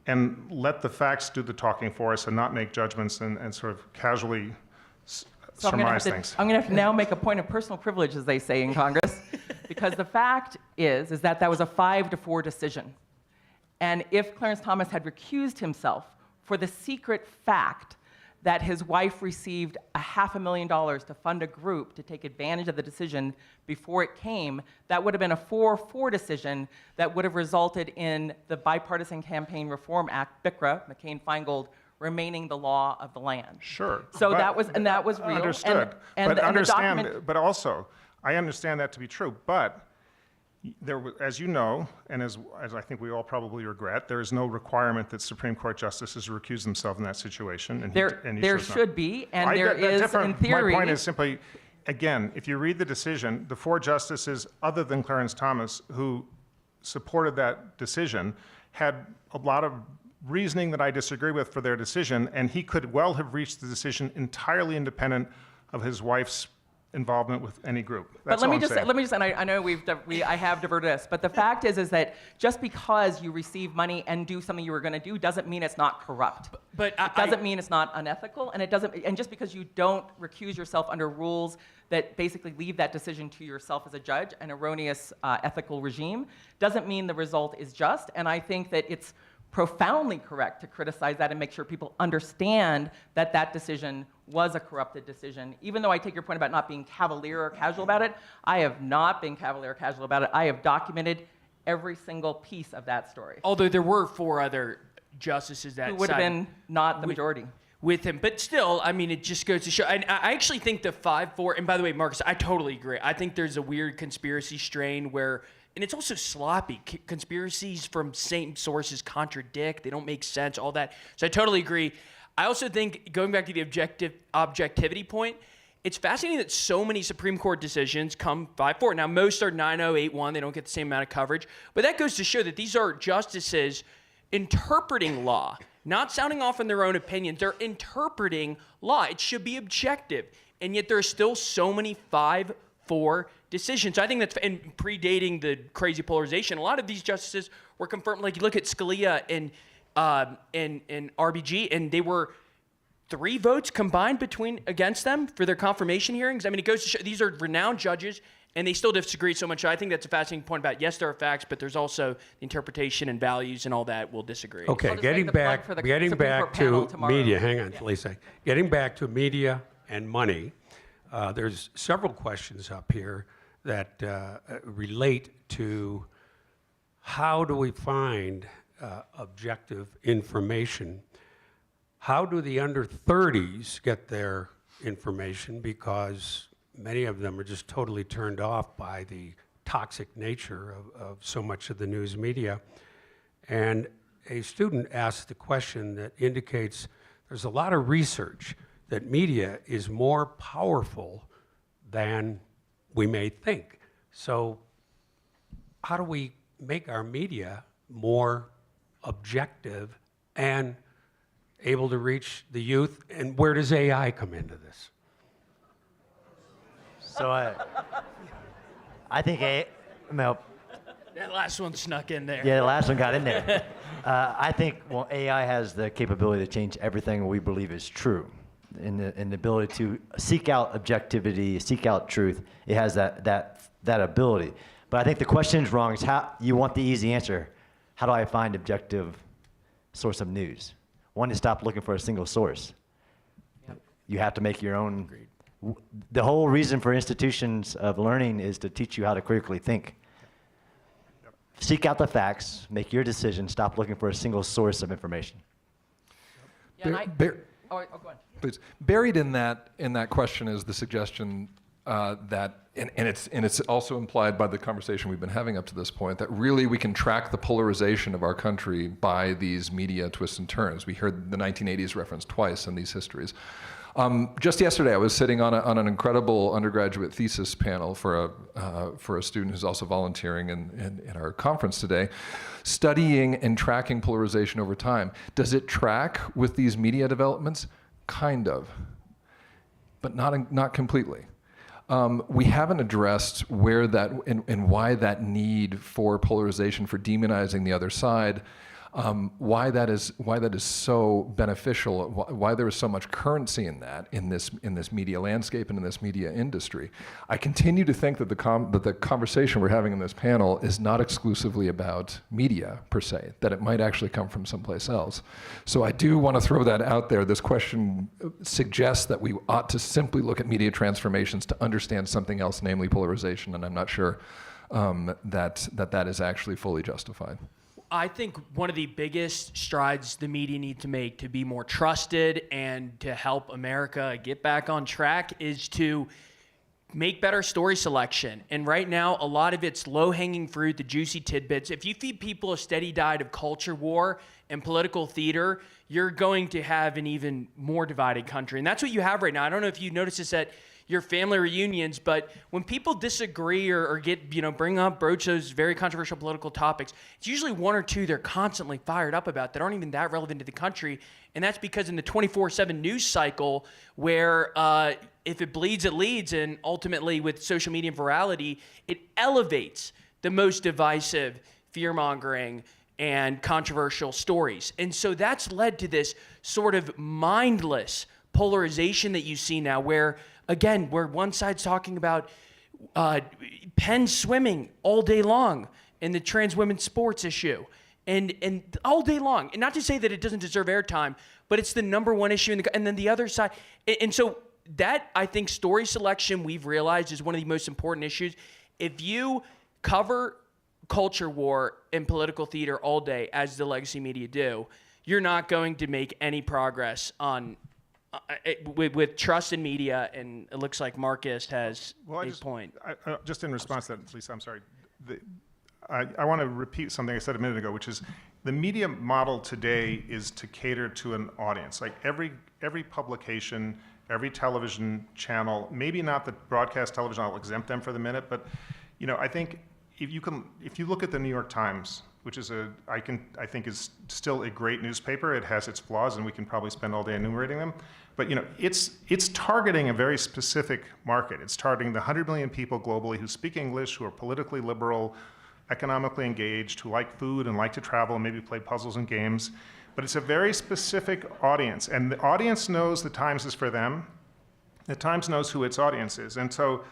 and let the facts do the talking for us and not make judgments and sort of casually surmise things. I'm going to have to now make a point of personal privilege, as they say in Congress, because the fact is that was a 5-4 decision. And if Clarence Thomas had recused himself for the secret fact that his wife received $500,000 to fund a group to take advantage of the decision before it came, that would have been a 4-4 decision that would have resulted in the Bipartisan Campaign Reform Act, BICRA, McCain-Feingold, remaining the law of the land. Sure. So that was real. Understood. But also, I understand that to be true, but there, as you know, and as I think we all probably regret, there is no requirement that Supreme Court justices recuse themselves in that situation. And there should be, and there is in theory. My point is simply, again, if you read the decision, the 4 justices other than Clarence Thomas who supported that decision had a lot of reasoning that I disagree with for their decision, and he could well have reached the decision entirely independent of his wife's involvement with any group. That's but let me just say, and I know I have diverted us, but the fact is that just because you receive money and do something you were going to do doesn't mean it's not corrupt. But it doesn't mean it's not unethical, and just because you don't recuse yourself under rules that basically leave that decision to yourself as a judge, an erroneous ethical regime, doesn't mean the result is just. And I think that it's profoundly correct to criticize that and make sure people understand that that decision was a corrupted decision. Even though I take your point about not being cavalier or casual about it, I have not been cavalier or casual about it. I have documented every single piece of that story. Although there were 4 other justices that Who would have sided been not the majority. with him. But still, I mean, it just goes to show. And I actually think the 5-4, and by the way, Marcus, I totally agree. I think there's a weird conspiracy strain where, and it's also sloppy. Conspiracies from same sources contradict. They don't make sense, all that. So I totally agree. I also think, going back to the objectivity point, it's fascinating that so many Supreme Court decisions come 5-4. Now, most are 9-0, 8-1. They don't get the same amount of coverage. But that goes to show that these are justices interpreting law, not sounding off on their own opinions. They're interpreting law. It should be objective. And yet there are still so many 5-4 decisions. So I think that's, and predating the crazy polarization, a lot of these justices were confirmed. Like, you look at Scalia and RBG, and they were 3 votes combined against them for their confirmation hearings. I mean, it goes to show these are renowned judges, and they still disagree so much. So I think that's a fascinating point about, yes, there are facts, but there's also the interpretation and values and all that will disagree. Okay, I'll just getting make the plug back, for the getting Supreme back Court panel to tomorrow. media. Hang on, Lisa. Getting back to media and money, there's several questions up here that relate to how do we find objective information. How do the under 30s get their information? Because many of them are just totally turned off by the toxic nature of so much of the news media. And a student asked the question that indicates there's a lot of research that media is more powerful than we may think. So how do we make our media more objective and able to reach the youth? And where does AI come into this? So I think well, That last one snuck in there. yeah, the last one got in there. I think, well, AI has the capability to change everything we believe is true. In the ability to seek out objectivity, seek out truth. It has that ability. But I think the question is wrong. Is how you want the easy answer. How do I find objective source of news? One is stop looking for a single source. Yep. You have to make your own. Agreed. The whole reason for institutions of learning is to teach you how to critically think. Yep. Seek out the facts, make your decision, stop looking for a single source of information. Yeah, go on. Please. Buried in that question is the suggestion that, and it's also implied by the conversation we've been having up to this point, that really we can track the polarization of our country by these media twists and turns. We heard the 1980s referenced twice in these histories. Just yesterday, I was sitting on an incredible undergraduate thesis panel for a student who's also volunteering in our conference today, studying and tracking polarization over time. Does it track with these media developments? Kind of, but not completely. We haven't addressed where that and why that need for polarization, for demonizing the other side, why that is so beneficial, why there is so much currency in that in this media landscape and in this media industry. I continue to think that the conversation we're having in this panel is not exclusively about media per se, that it might actually come from someplace else. So I do want to throw that out there. This question suggests that we ought to simply look at media transformations to understand something else, namely polarization, and I'm not sure that is actually fully justified. I think one of the biggest strides the media need to make to be more trusted and to help America get back on track is to make better story selection. And right now, a lot of it's low-hanging fruit, the juicy tidbits. If you feed people a steady diet of culture war and political theater, you're going to have an even more divided country. And that's what you have right now. I don't know if you notice this at your family reunions, but when people disagree or get, broach those very controversial political topics, it's usually one or two they're constantly fired up about that aren't even that relevant to the country. And that's because in the 24/7 news cycle, where if it bleeds, it leads, and ultimately with social media and virality, it elevates the most divisive, fear-mongering, and controversial stories. And so that's led to this sort of mindless polarization that you see now where one side's talking about Penn swimming all day long and the trans women's sports issue and all day long. And not to say that it doesn't deserve airtime, but it's the number one issue. And then the other side. And so that, I think, story selection we've realized is one of the most important issues. If you cover culture war and political theater all day, as the legacy media do, you're not going to make any progress on with trust in media. And it looks like Marcus has a point. Just in response to that, Lisa, I'm sorry. I want to repeat something I said a minute ago, which is the media model today is to cater to an audience. Like every publication, every television channel, maybe not the broadcast television, I'll exempt them for the minute, but I think if you look at the New York Times, which is I think is still a great newspaper. It has its flaws, and we can probably spend all day enumerating them. But it's targeting a very specific market. It's targeting the 100 million people globally who speak English, who are politically liberal, economically engaged, who like food and like to travel and maybe play puzzles and games. But it's a very specific audience, and the audience knows the Times is for them. The Times knows who its audience is, and so.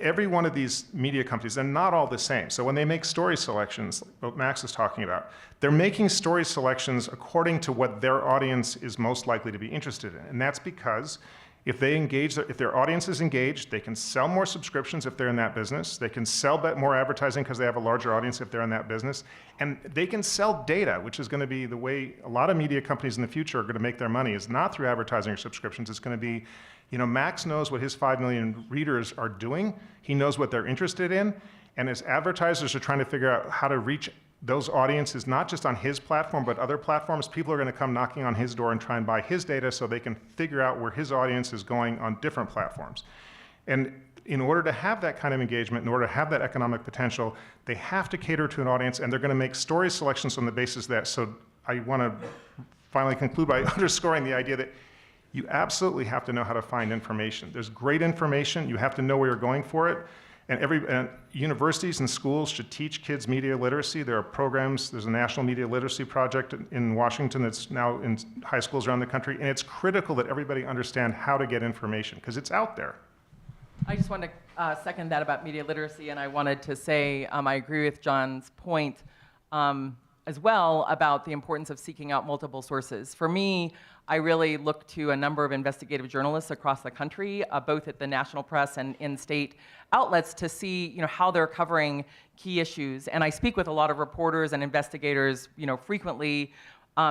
Every one of these media companies, they're not all the same. So when they make story selections, what Max is talking about, they're making story selections according to what their audience is most likely to be interested in. And that's because if their audience is engaged, they can sell more subscriptions if they're in that business. They can sell more advertising because they have a larger audience if they're in that business. And they can sell data, which is going to be the way a lot of media companies in the future are going to make their money, is not through advertising or subscriptions. It's going to be, Max knows what his 5 million readers are doing. He knows what they're interested in. And as advertisers are trying to figure out how to reach those audiences, not just on his platform, but other platforms, people are going to come knocking on his door and try and buy his data so they can figure out where his audience is going on different platforms. And in order to have that kind of engagement, in order to have that economic potential, they have to cater to an audience, and they're going to make story selections on the basis of that. So I want to finally conclude by underscoring the idea that you absolutely have to know how to find information. There's great information. You have to know where you're going for it. And universities and schools should teach kids media literacy. There are programs. There's a National Media Literacy Project in Washington that's now in high schools around the country. And it's critical that everybody understand how to get information because it's out there. I just want to second that about media literacy, and I wanted to say I agree with John's point as well about the importance of seeking out multiple sources. For me, I really look to a number of investigative journalists across the country, both at the national press and in-state outlets, to see how they're covering key issues. And I speak with a lot of reporters and investigators frequently,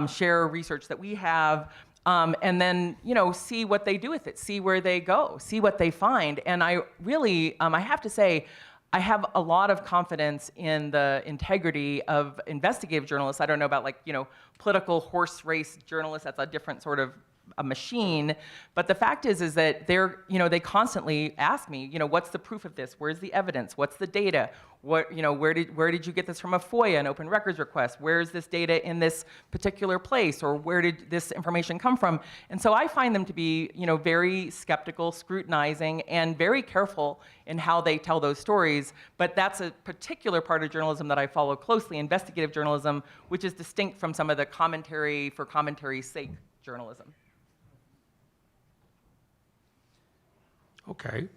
share research that we have, and then see what they do with it, see where they go, see what they find. And I really, I have to say, I have a lot of confidence in the integrity of investigative journalists. I don't know about political horse race journalists. That's a different sort of a machine. But the fact is that they constantly ask me, what's the proof of this? Where's the evidence? What's the data? Where did you get this from a FOIA, an open records request? Where is this data in this particular place? Or where did this information come from? And so I find them to be, very skeptical, scrutinizing, and very careful in how they tell those stories. But that's a particular part of journalism that I follow closely, investigative journalism, which is distinct from some of the commentary for commentary's sake journalism. Okay.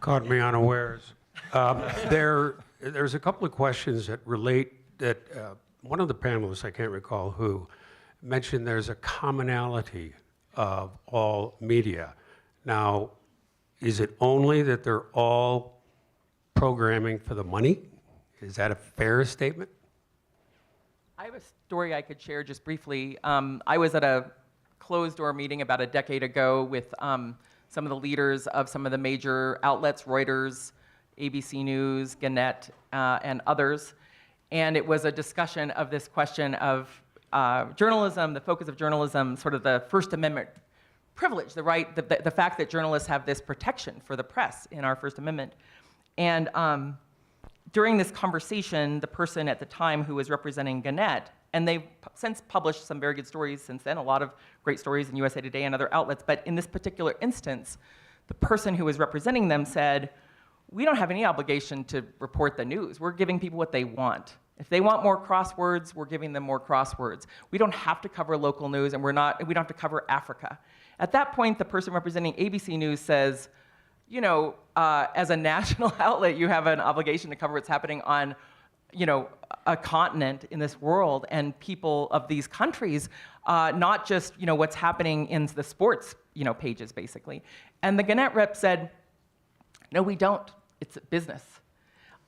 Caught me unawares. There's a couple of questions that relate that one of the panelists, I can't recall who, mentioned there's a commonality of all media. Now, is it only that they're all programming for the money? Is that a fair statement? I have a story I could share just briefly. I was at a closed-door meeting about a decade ago with some of the leaders of some of the major outlets, Reuters, ABC News, Gannett, and others. And it was a discussion of this question of journalism, the focus of journalism, sort of the First Amendment privilege, the fact that journalists have this protection for the press in our First Amendment. And during this conversation, the person at the time who was representing Gannett, and they've since published some very good stories since then, a lot of great stories in USA Today and other outlets, but in this particular instance, the person who was representing them said, we don't have any obligation to report the news. We're giving people what they want. If they want more crosswords, we're giving them more crosswords. We don't have to cover local news, and we don't have to cover Africa. At that point, the person representing ABC News says, as a national outlet, you have an obligation to cover what's happening on, a continent in this world and people of these countries, not just, what's happening in the sports, pages, basically. And the Gannett rep said, no, we don't. It's business.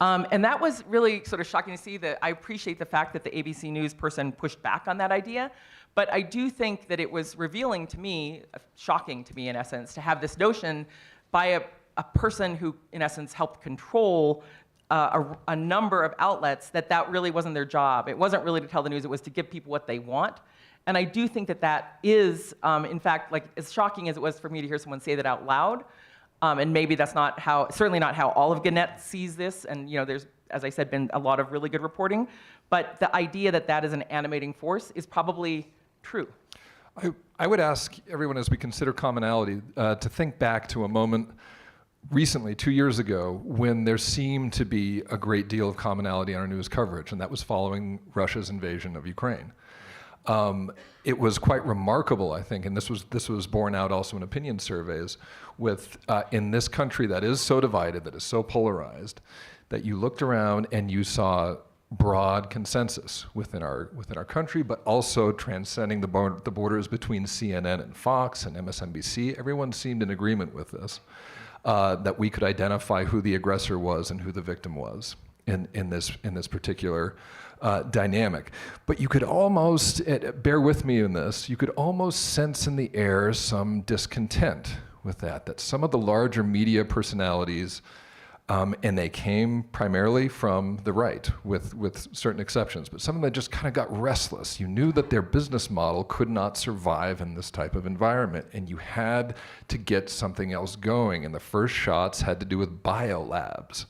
And that was really sort of shocking to see. That I appreciate the fact that the ABC News person pushed back on that idea. But I do think that it was revealing to me, shocking to me in essence, to have this notion by a person who, in essence, helped control a number of outlets, that really wasn't their job. It wasn't really to tell the news, it was to give people what they want. And I do think that is, in fact, like as shocking as it was for me to hear someone say that out loud. And maybe that's certainly not how all of Gannett sees this. And there's, as I said, been a lot of really good reporting. But the idea that is an animating force is probably true. I would ask everyone, as we consider commonality, to think back to a moment recently, 2 years ago, when there seemed to be a great deal of commonality in our news coverage, and that was following Russia's invasion of Ukraine. It was quite remarkable, I think, and this was borne out also in opinion surveys, with in this country that is so divided, that is so polarized, that you looked around and you saw broad consensus within our country, but also transcending the borders between CNN and Fox and MSNBC. Everyone seemed in agreement with this, that we could identify who the aggressor was and who the victim was in this particular dynamic. But you could almost, bear with me in this, you could almost sense in the air some discontent with that some of the larger media personalities, and they came primarily from the right, with certain exceptions, but some of them just kind of got restless. You knew that their business model could not survive in this type of environment, and you had to get something else going, and the first shots had to do with biolabs.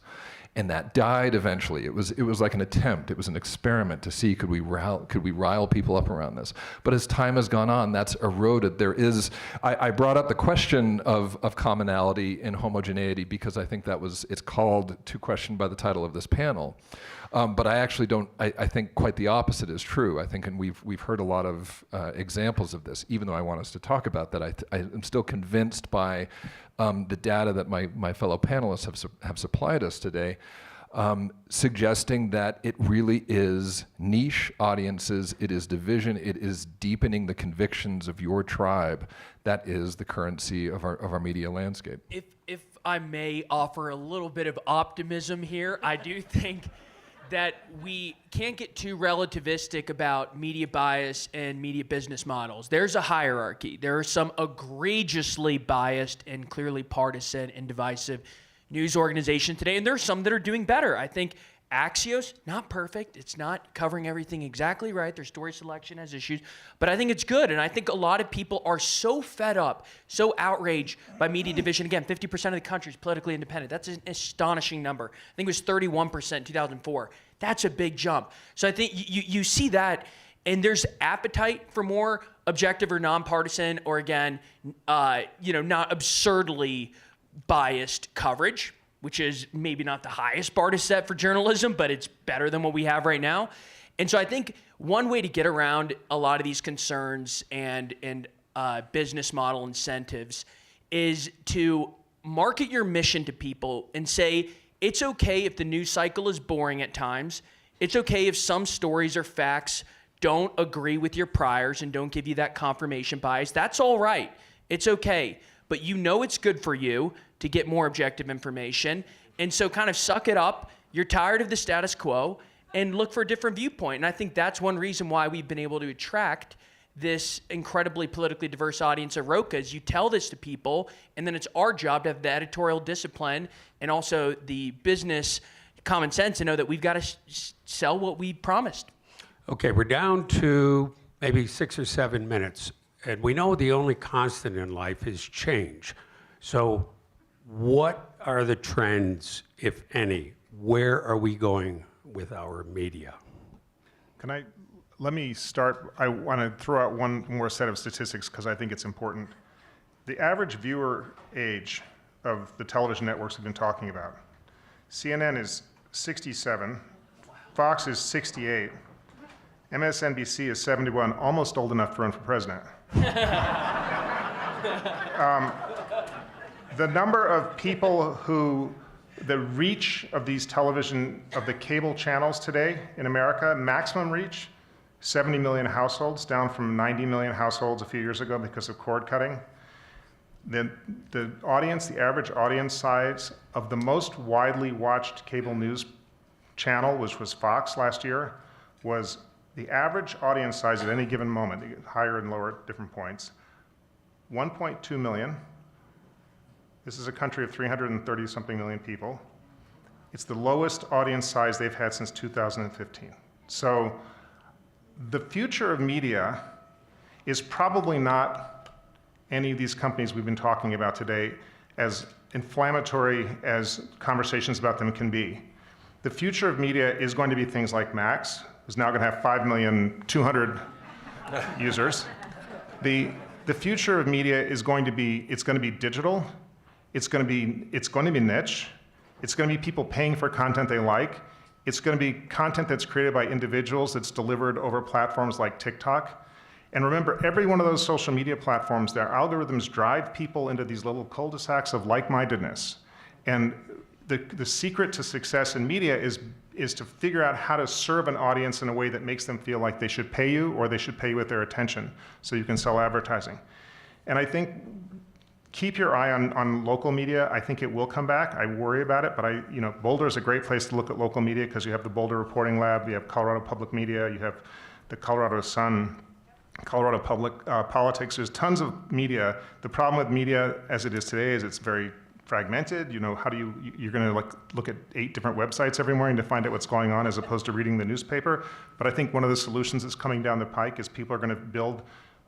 And that died eventually. It was like an attempt. It was an experiment to see could we rile people up around this. But as time has gone on, that's eroded. I brought up the question of commonality and homogeneity because I think it's called to question by the title of this panel. But I actually don't. I think quite the opposite is true. I think, and we've heard a lot of examples of this. Even though I want us to talk about that, I am still convinced by the data that my fellow panelists have supplied us today, suggesting that it really is niche audiences, it is division, it is deepening the convictions of your tribe. That is the currency of our media landscape. If I may offer a little bit of optimism here, I do think that we can't get too relativistic about media bias and media business models. There's a hierarchy. There are some egregiously biased and clearly partisan and divisive news organizations today, and there are some that are doing better. I think Axios, not perfect. It's not covering everything exactly right. Their story selection has issues, but I think it's good. And I think a lot of people are so fed up, so outraged by media division. Again, 50% of the country is politically independent. That's an astonishing number. I think it was 31% in 2004. That's a big jump. So I think you see that, and there's appetite for more objective or nonpartisan, or again, not absurdly biased coverage, which is maybe not the highest bar to set for journalism, but it's better than what we have right now. And so I think one way to get around a lot of these concerns and business model incentives is to market your mission to people and say, it's okay if the news cycle is boring at times. It's okay if some stories or facts don't agree with your priors and don't give you that confirmation bias. That's all right. It's okay. But it's good for you to get more objective information. And so kind of suck it up. You're tired of the status quo and look for a different viewpoint. And I think that's one reason why we've been able to attract this incredibly politically diverse audience at Roca, is you tell this to people, and then it's our job to have the editorial discipline and also the business common sense to know that we've got to sell what we promised. Okay, we're down to maybe 6 or 7 minutes, and we know the only constant in life is change. So what are the trends, if any? Where are we going with our media? Let me start. I want to throw out one more set of statistics because I think it's important. The average viewer age of the television networks we've been talking about, CNN is 67, Fox is 68, MSNBC is 71, almost old enough to run for president. The number of people the reach of these television, of the cable channels today in America, maximum reach, 70 million households, down from 90 million households a few years ago because of cord cutting. The average audience size of the most widely watched cable news channel, which was Fox last year, was the average audience size at any given moment, higher and lower at different points, 1.2 million. This is a country of 330-something million people. It's the lowest audience size they've had since 2015. So the future of media is probably not any of these companies we've been talking about today, as inflammatory as conversations about them can be. The future of media is going to be things like Max, who's now going to have 5,200,000 users. The future of media is going to be, it's going to be digital, it's going to be niche, it's going to be people paying for content they like, it's going to be content that's created by individuals that's delivered over platforms like TikTok. And remember, every one of those social media platforms, their algorithms drive people into these little cul-de-sacs of like-mindedness. And the secret to success in media is to figure out how to serve an audience in a way that makes them feel like they should pay you, or they should pay you with their attention, so you can sell advertising. And I think keep your eye on local media. I think it will come back. I worry about it, but Boulder is a great place to look at local media because you have the Boulder Reporting Lab, you have Colorado Public Media, you have the Colorado Sun, Colorado Public Politics. There's tons of media. The problem with media as it is today is it's very fragmented. How do you're going to look at 8 different websites every morning to find out what's going on as opposed to reading the newspaper. But I think one of the solutions that's coming down the pike is people are going to build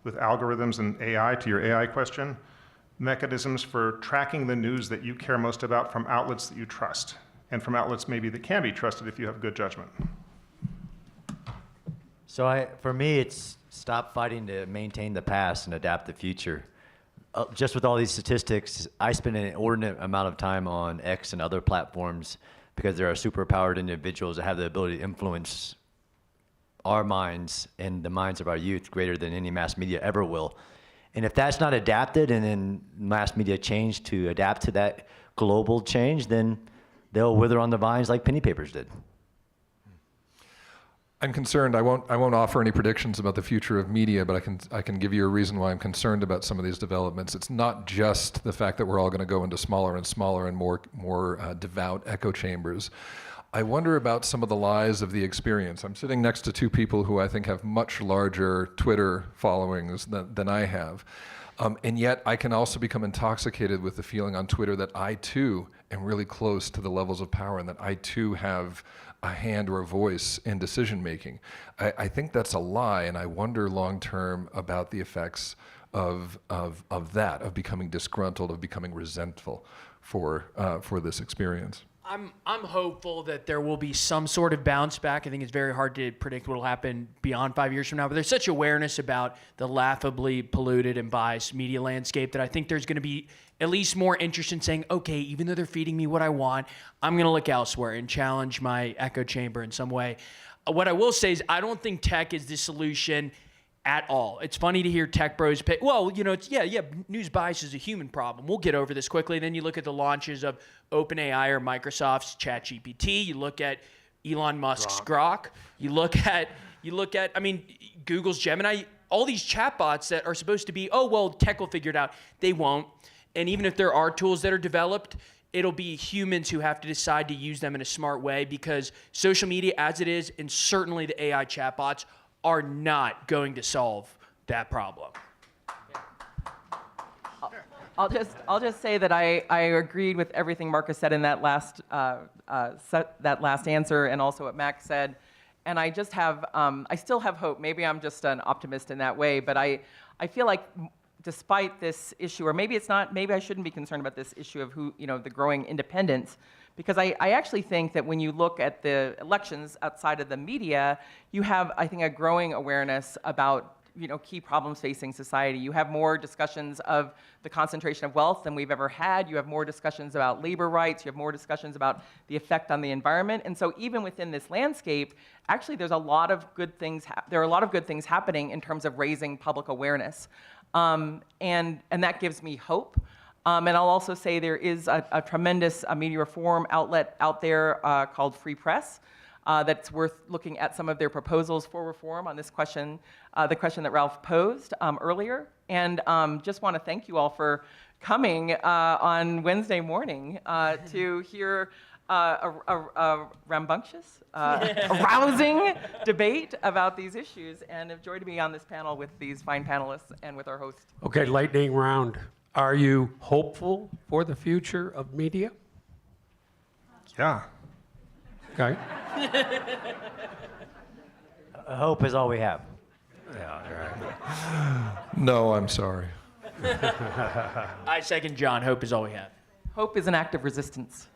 with algorithms and AI, to your AI question, mechanisms for tracking the news that you care most about from outlets that you trust, and from outlets maybe that can be trusted if you have good judgment. So for me, it's stop fighting to maintain the past and adapt the future. Just with all these statistics, I spend an inordinate amount of time on X and other platforms because there are superpowered individuals that have the ability to influence our minds and the minds of our youth greater than any mass media ever will. And if that's not adapted and then mass media change to adapt to that global change, then they'll wither on the vines like penny papers did. I'm concerned. I won't offer any predictions about the future of media, but I can give you a reason why I'm concerned about some of these developments. It's not just the fact that we're all going to go into smaller and smaller and more devout echo chambers. I wonder about some of the lies of the experience. I'm sitting next to 2 people who I think have much larger Twitter followings than I have. And yet I can also become intoxicated with the feeling on Twitter that I too am really close to the levels of power and that I too have a hand or a voice in decision making. I think that's a lie, and I wonder long term about the effects of that, of becoming disgruntled, of becoming resentful for this experience. I'm hopeful that there will be some sort of bounce back. I think it's very hard to predict what will happen beyond 5 years from now, but there's such awareness about the laughably polluted and biased media landscape that I think there's going to be at least more interest in saying, okay, even though they're feeding me what I want, I'm going to look elsewhere and challenge my echo chamber in some way. What I will say is I don't think tech is the solution at all. It's funny to hear tech bros pay. Well, news bias is a human problem. We'll get over this quickly. Then you look at the launches of OpenAI or Microsoft's ChatGPT. You look at Elon Musk's Grok. You look at Google's Gemini. All these chatbots that are supposed to be, tech will figure it out. They won't. And even if there are tools that are developed, it'll be humans who have to decide to use them in a smart way, because social media as it is, and certainly the AI chatbots, are not going to solve that problem. I'll just say that I agreed with everything Marcus said in that last answer, and also what Max said. And I just have I still have hope. Maybe I'm just an optimist in that way, but I feel like despite this issue, or maybe it's not, maybe I shouldn't be concerned about this issue of the growing independence, because I actually think that when you look at the elections outside of the media, you have, I think, a growing awareness about key problems facing society. You have more discussions of the concentration of wealth than we've ever had. You have more discussions about labor rights. You have more discussions about the effect on the environment. And so even within this landscape, actually there's a lot of good things. There are a lot of good things happening in terms of raising public awareness. And that gives me hope. And I'll also say there is a tremendous media reform outlet out there called Free Press that's worth looking at some of their proposals for reform on this question, the question that Ralph posed earlier. And just want to thank you all for coming on Wednesday morning to hear a rambunctious, arousing debate about these issues, and a joy to be on this panel with these fine panelists and with our host. Okay, lightning round. Are you hopeful for the future of media? Yeah. Okay. Hope is all we have. No, I'm sorry. I second John. Hope is all we have. Hope is an act of resistance.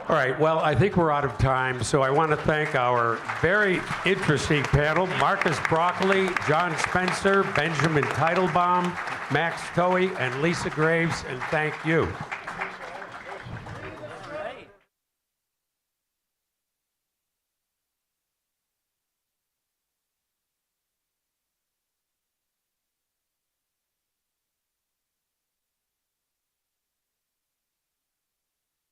All right, well, I think we're out of time, so I want to thank our very interesting panel, Marcus Broccoli, John Spencer, Benjamin Teitelbaum, Max Toey, and Lisa Graves, and thank you.